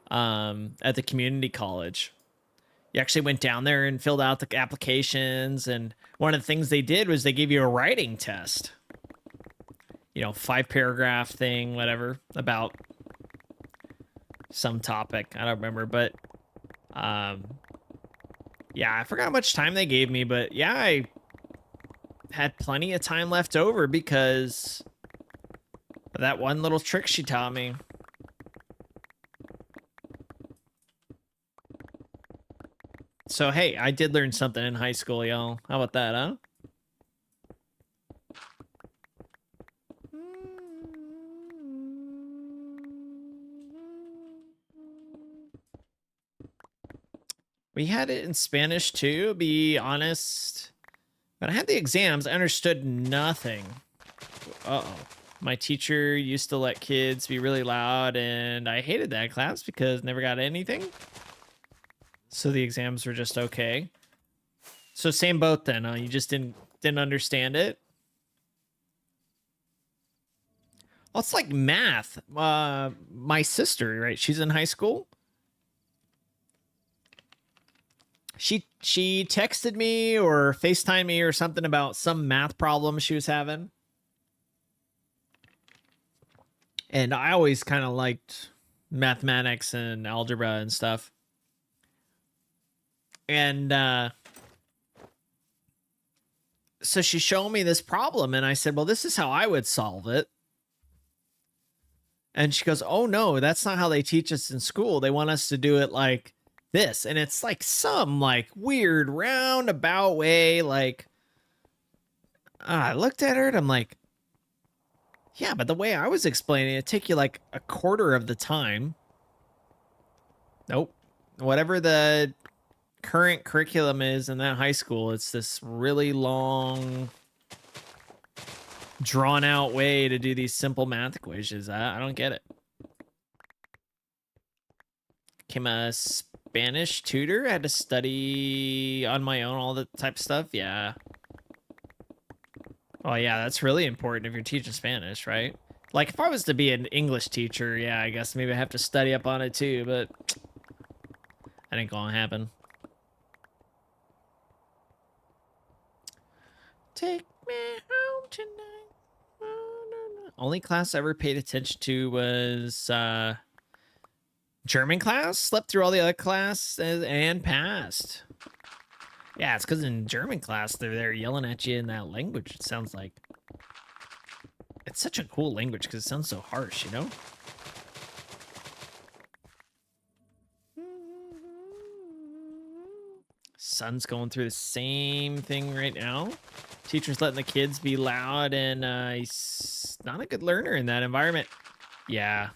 at the community college. You actually went down there and filled out the applications, and one of the things they did was they gave you a writing test. You know, 5 paragraph thing, whatever, about some topic. I don't remember, but yeah, I forgot how much time they gave me, but yeah, I had plenty of time left over because of that one little trick she taught me. So, hey, I did learn something in high school, y'all. How about that, huh? We had it in Spanish, too, to be honest. When I had the exams, I understood nothing. Uh-oh. My teacher used to let kids be really loud, and I hated that class because I never got anything. So the exams were just okay. So same boat then, huh? You just didn't understand it? Well, it's like math. My sister, right? She's in high school. She texted me or FaceTimed me or something about some math problem she was having. And I always kind of liked mathematics and algebra and stuff. And so she showed me this problem, and I said, well, this is how I would solve it. And she goes, oh, no, that's not how they teach us in school. They want us to do it like this. And it's like some like weird roundabout way. Like, I looked at her and I'm like, yeah, but the way I was explaining it take you like a quarter of the time. Nope. Whatever the current curriculum is in that high school, it's this really long, drawn out way to do these simple math equations. I don't get it. Became a Spanish tutor. I had to study on my own, all the type of stuff. Yeah. Oh yeah, that's really important if you're teaching Spanish, right? Like if I was to be an English teacher, yeah, I guess maybe I have to study up on it too, but that ain't gonna happen. Take me home tonight. Oh, no, no. Only class I ever paid attention to was German class. Slept through all the other classes and passed. Yeah, it's because in German class they're there yelling at you in that language. It sounds like it's such a cool language because it sounds so harsh, you know. Son's going through the same thing right now. Teacher's letting the kids be loud, and he's not a good learner in that environment. Yeah.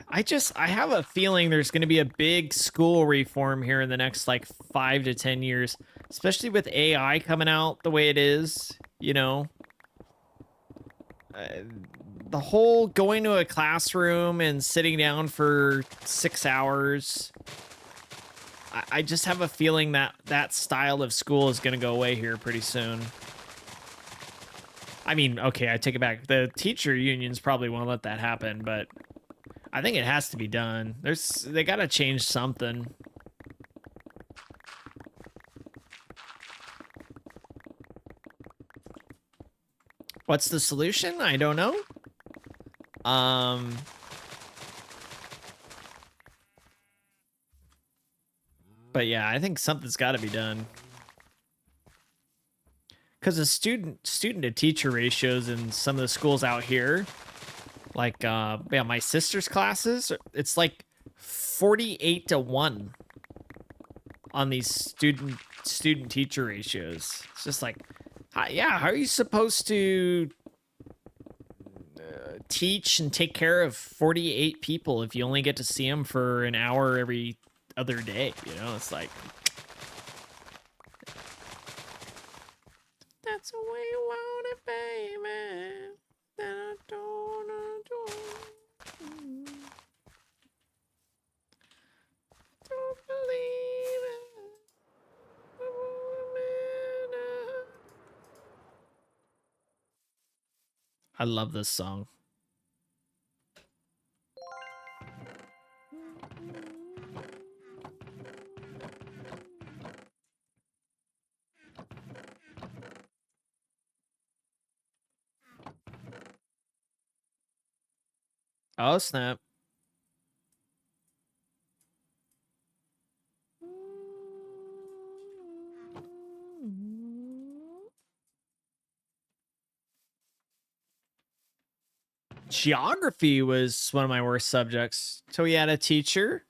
I have a feeling there's going to be a big school reform here in the next like 5 to 10 years, especially with AI coming out the way it is, you know. The whole going to a classroom and sitting down for 6 hours. I just have a feeling that that style of school is going to go away here pretty soon. I mean, okay, I take it back. The teacher unions probably won't let that happen, but I think it has to be done. They got to change something. What's the solution? I don't know. But yeah, I think something's got to be done. Because the student to teacher ratios in some of the schools out here, like yeah, my sister's classes, it's like 48-1 on these student teacher ratios. It's just like, yeah, how are you supposed to teach and take care of 48 people if you only get to see them for an hour every other day? You know, it's like, that's the way you want it, baby. That I don't. Don't believe it. I love this song. Oh, snap. Geography was one of my worst subjects. So we had a teacher.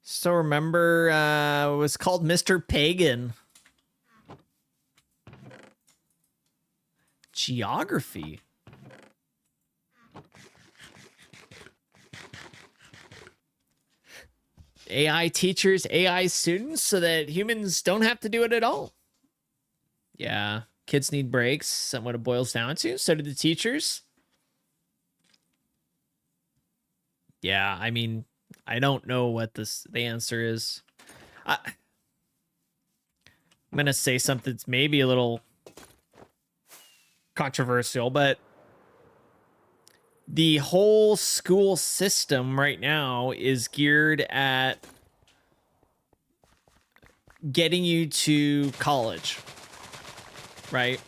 So remember, it was called Mr. Pagan. Geography. AI teachers, AI students, so that humans don't have to do it at all. Yeah, kids need breaks. That's what it boils down to. So do the teachers. Yeah, I mean, I don't know what the answer is. I'm gonna say something that's maybe a little controversial, but the whole school system right now is geared at getting you to college, right?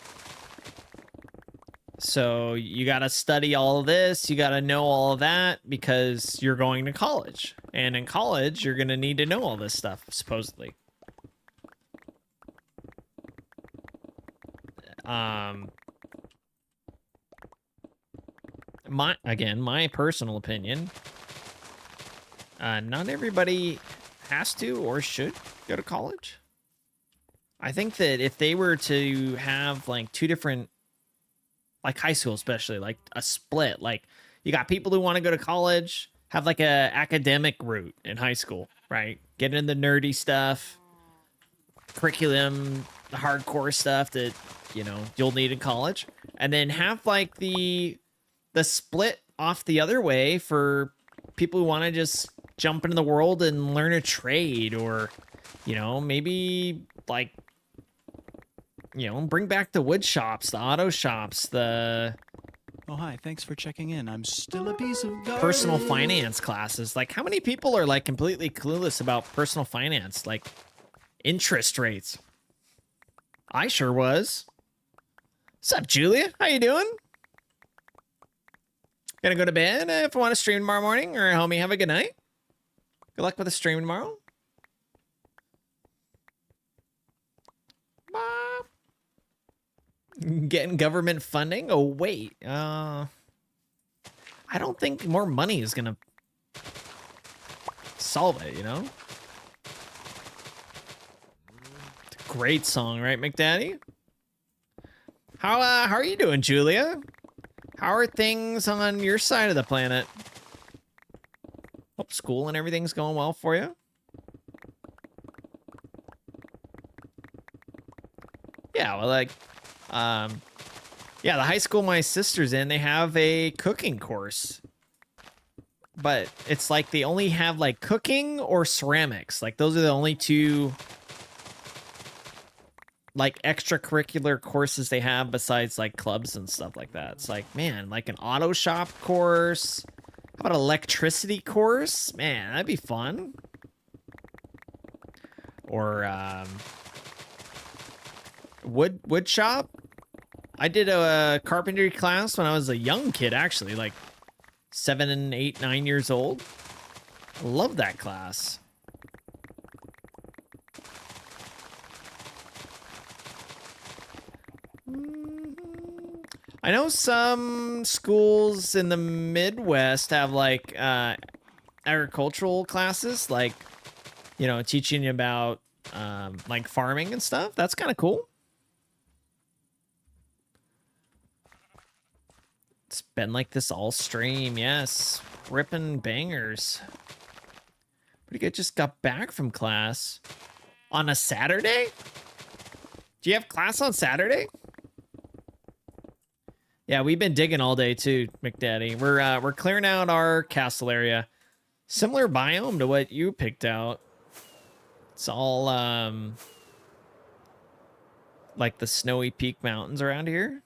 So you got to study all of this, you got to know all of that because you're going to college. And in college, you're going to need to know all this stuff, supposedly. My personal opinion, not everybody has to or should go to college. I think that if they were to have like two different, like high school especially, like a split, like you got people who want to go to college, have like a academic route in high school, right? Get into the nerdy stuff, curriculum, the hardcore stuff that, you know, you'll need in college, and then have like the split off the other way for people who want to just jump into the world and learn a trade, or, you know, maybe like, you know, bring back the wood shops, the auto shops, the Oh, hi. Thanks for checking in. I'm still a piece of garbage. personal finance classes. Like, how many people are like completely clueless about personal finance? Like, Interest rates. I sure was. What's up, Julia? How you doing? Gonna go to bed if I want to stream tomorrow morning, or homie, have a good night. Good luck with the stream tomorrow. Bye. Getting government funding? Oh, wait. I don't think more money is gonna solve it, you know? It's a great song, right, McDaddy? How are you doing, Julia? How are things on your side of the planet? Hope school and everything's going well for you. Yeah, well, like, yeah, the high school my sister's in, they have a cooking course. But it's like they only have like cooking or ceramics. Like those are the only two like extracurricular courses they have besides like clubs and stuff like that. It's like, man, like an auto shop course. How about electricity course? Man, that'd be fun. Or wood shop. I did a carpentry class when I was a young kid, actually, like 7, 8, 9 years old. I love that class. I know some schools in the Midwest have like agricultural classes, like, you know, teaching you about like farming and stuff. That's kind of cool. It's been like this all stream, yes. Ripping bangers. Pretty good. Just got back from class on a Saturday. Do you have class on Saturday? Yeah, we've been digging all day too, McDaddy. We're clearing out our castle area. Similar biome to what you picked out. It's all like the Snowy Peak Mountains around here.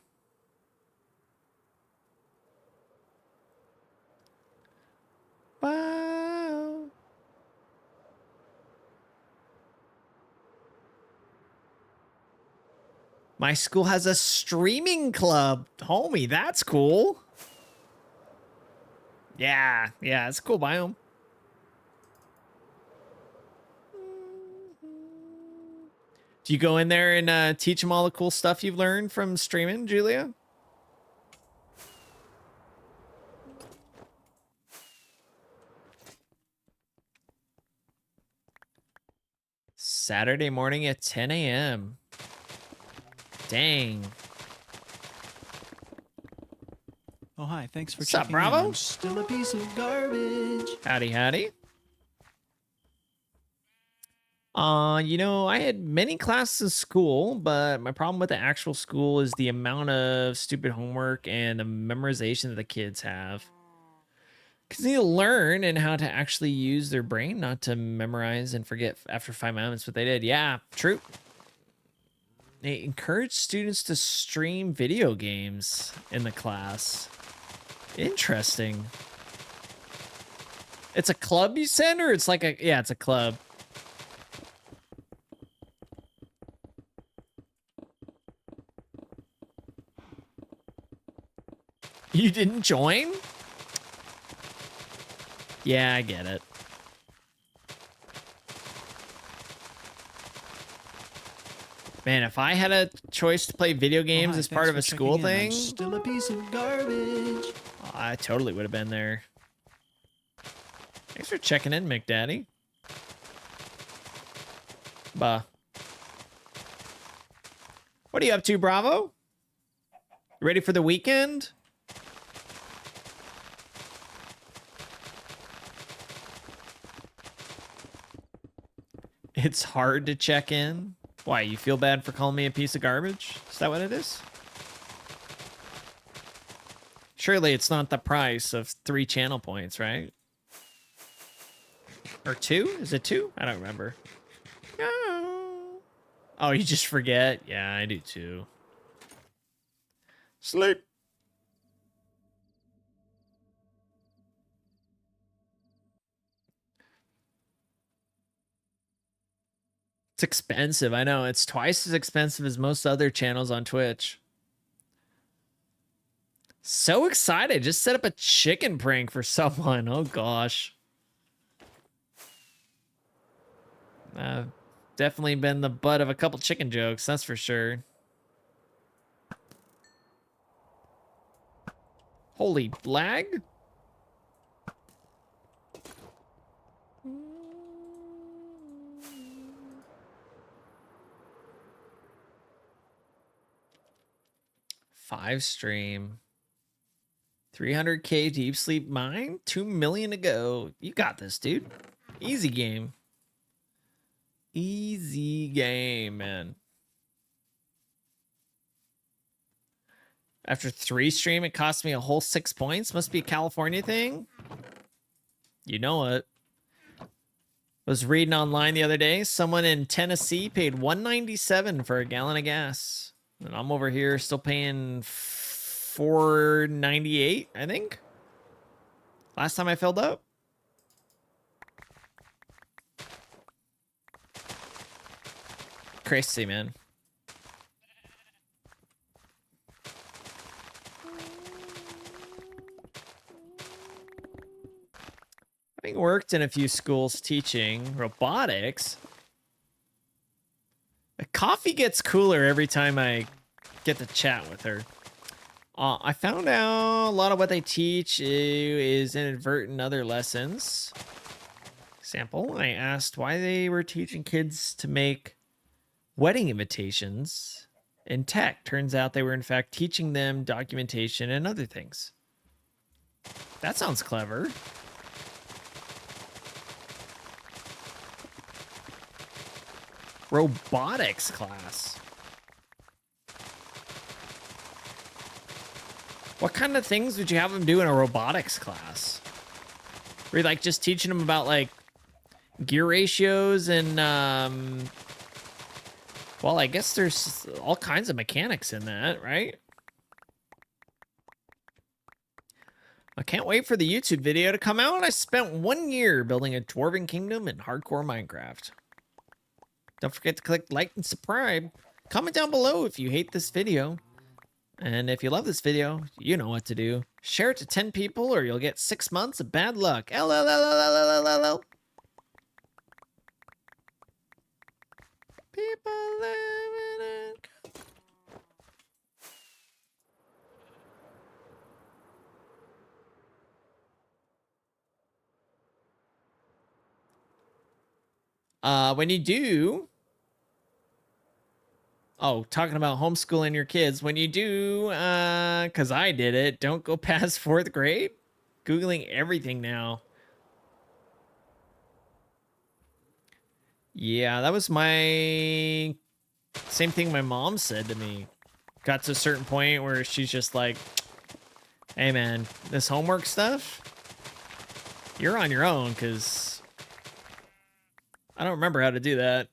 Wow. My school has a streaming club. Homie, that's cool. Yeah, it's a cool biome. Do you go in there and teach them all the cool stuff you've learned from streaming, Julia? Saturday morning at 10 a.m. Dang. Oh, hi. Thanks for What's up, checking Bravo? in. I'm still a piece of garbage. Howdy, howdy. You know, I had many classes in school, but my problem with the actual school is the amount of stupid homework and the memorization that the kids have. Because they need to learn and how to actually use their brain, not to memorize and forget after 5 minutes what they did. Yeah, true. They encourage students to stream video games in the class. Interesting. It's a club, you said, or it's like a... Yeah, it's a club. You didn't join? Yeah, I get it. Man, if I had a choice to play video games hi, as part thanks of for a school checking in. thing, I'm still a piece of garbage. I totally would have been there. Thanks for checking in, McDaddy. Bah. What are you up to, Bravo? You ready for the weekend? It's hard to check in. Why, you feel bad for calling me a piece of garbage? Is that what it is? Surely it's not the price of 3 channel points, right? Or 2? Is it 2? I don't remember. No. Oh, you just forget? Yeah, I do too. Sleep. It's expensive. I know. It's twice as expensive as most other channels on Twitch. So excited. Just set up a chicken prank for someone. Oh, gosh. Definitely been the butt of a couple chicken jokes. That's for sure. Holy lag. Five stream. 300K deep sleep mine. 2 million to go. You got this, dude. Easy game. Easy game, man. After 3 stream, it cost me a whole 6 points. Must be a California thing. You know it. Was reading online the other day. Someone in Tennessee paid $1.97 for a gallon of gas. And I'm over here still paying $4.98, I think. Last time I filled up. Crazy, man. Having worked in a few schools teaching robotics, the coffee gets cooler every time I get to chat with her. I found out a lot of what they teach is inadvertent other lessons. Example, I asked why they were teaching kids to make wedding invitations in tech. Turns out they were in fact teaching them documentation and other things. That sounds clever. Robotics class. What kind of things would you have them do in a robotics class? Were you like just teaching them about like gear ratios and well, I guess there's all kinds of mechanics in that, right? I can't wait for the YouTube video to come out. I spent 1 year building a dwarven kingdom in hardcore Minecraft. Don't forget to click like and subscribe. Comment down below if you hate this video. And if you love this video, you know what to do. Share it to 10 people or you'll get 6 months of bad luck. LLLLLLLL. People living in... When you do... Oh, talking about homeschooling your kids. When you do, because I did it, don't go past 4th grade. Googling everything now. Yeah, that was my... Same thing my mom said to me. Got to a certain point where she's just like, hey man, this homework stuff, you're on your own, because I don't remember how to do that.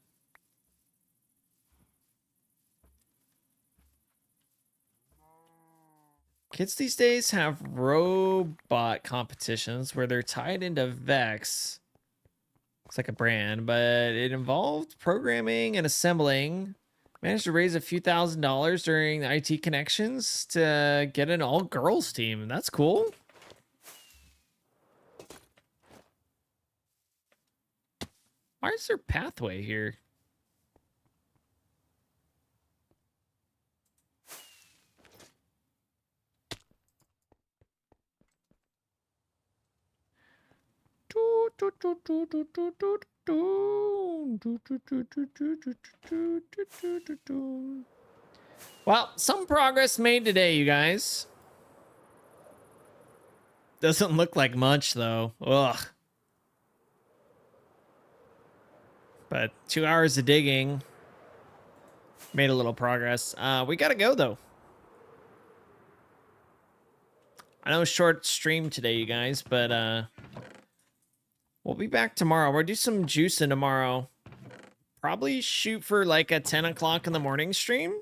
Kids these days have robot competitions where they're tied into Vex. It's like a brand, but it involved programming and assembling. Managed to raise a few $1,000s during the IT connections to get an all-girls team. That's cool. Why is there pathway here? Well, some progress made today, you guys. Doesn't look like much, though. Ugh. But 2 hours of digging made a little progress. We gotta go, though. I know short stream today, you guys, but we'll be back tomorrow. We'll do some juicing tomorrow. Probably shoot for like a 10 o'clock in the morning stream.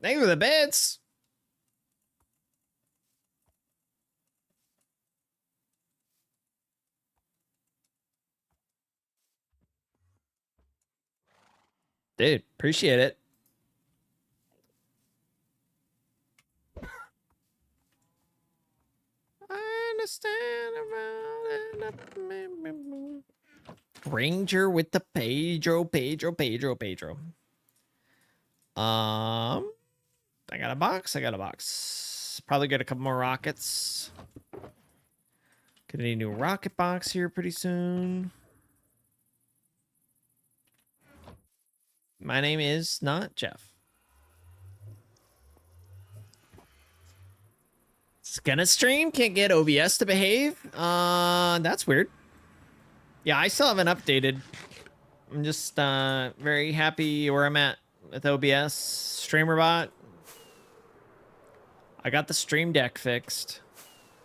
Thanks for the bits. Dude, appreciate it. I understand about it. Ranger with the Pedro. I got a box. Probably get a couple more rockets. Gonna need a new rocket box here pretty soon. My name is not Jeff. It's gonna stream, can't get OBS to behave. That's weird. Yeah, I still haven't updated. I'm just very happy where I'm at with OBS. StreamerBot. I got the Stream Deck fixed,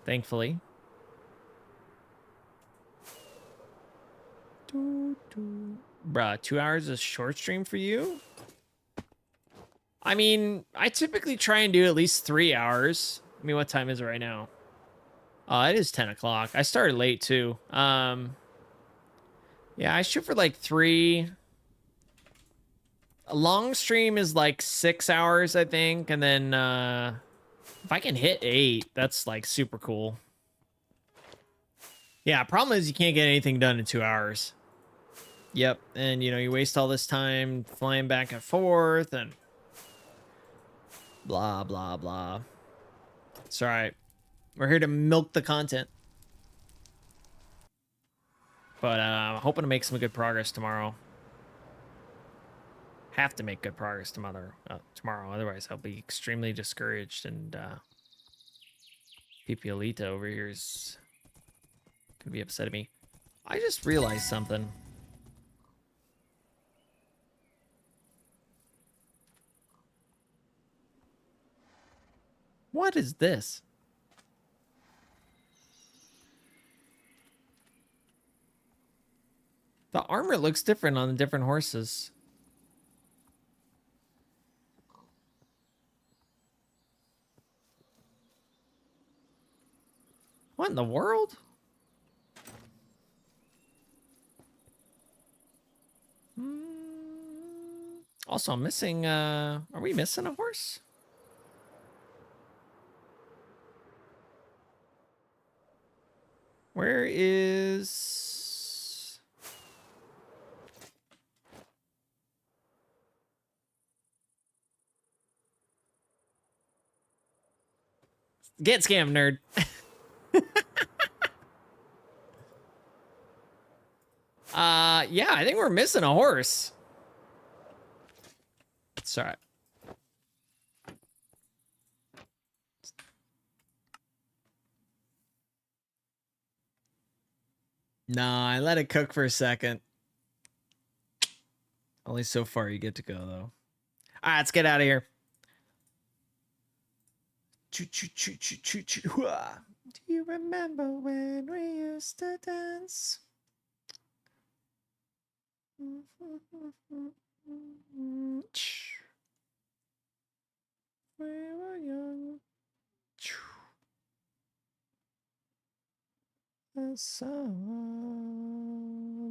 thankfully. Bruh, 2 hours is short stream for you? I mean, I typically try and do at least 3 hours. I mean, what time is it right now? It is 10 o'clock. I started late too. Yeah, I shoot for like 3. A long stream is like 6 hours, I think. And then if I can hit 8, that's like super cool. Yeah, problem is you can't get anything done in 2 hours. Yep, and you know, you waste all this time flying back and forth and blah, blah, blah. It's all right. We're here to milk the content. But I'm hoping to make some good progress tomorrow. Have to make good progress tomorrow. Otherwise, I'll be extremely discouraged. And Pipiolita over here is gonna be upset at me. I just realized something. What is this? The armor looks different on the different horses. What in the world? Also, I'm missing, are we missing a horse? Where is... Get scammed, nerd. Yeah, I think we're missing a horse. It's all right. Nah, I let it cook for a second. Only so far you get to go, though. All right, let's get out of here. Do you remember when we used to dance? We were young. The sun,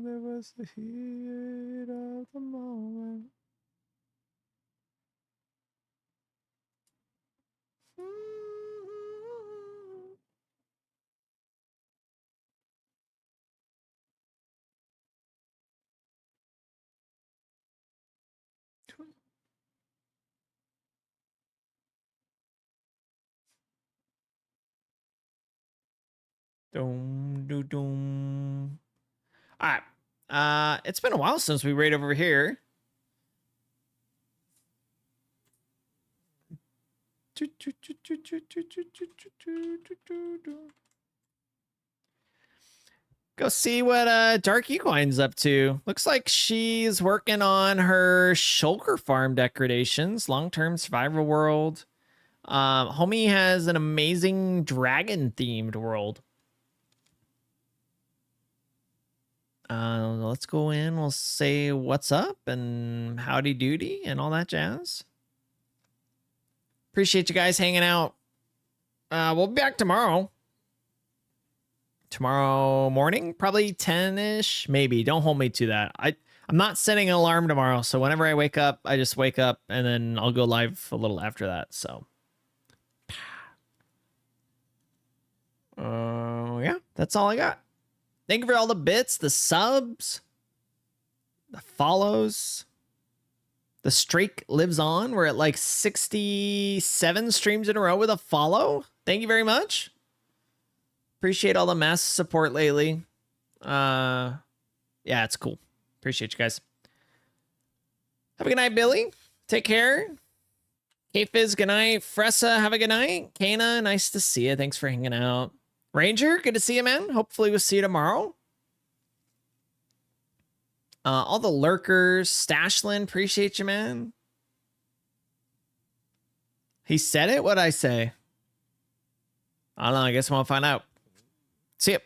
there was the heat of the moment. Doom, doom, doom. All right. It's been a while since we raid over here. Go see what Dark Equine's up to. Looks like she's working on her shulker farm decorations, long-term survival world. Homie has an amazing dragon-themed world. Let's go in. We'll say what's up and howdy doody and all that jazz. Appreciate you guys hanging out. We'll be back tomorrow. Tomorrow morning, probably 10-ish, maybe. Don't hold me to that. I'm not setting an alarm tomorrow, so whenever I wake up, I just wake up and then I'll go live a little after that. So, yeah, that's all I got. Thank you for all the bits, the subs, the follows. The streak lives on. We're at like 67 streams in a row with a follow. Thank you very much. Appreciate all the massive support lately. Yeah, it's cool. Appreciate you guys. Have a good night, Billy. Take care. K-Fizz, good night. Fressa, have a good night. Kana, nice to see you. Thanks for hanging out. Ranger, good to see you, man. Hopefully we'll see you tomorrow. All the lurkers, Stashlin, appreciate you, man. He said it? What'd I say? I don't know. I guess we'll find out. See ya.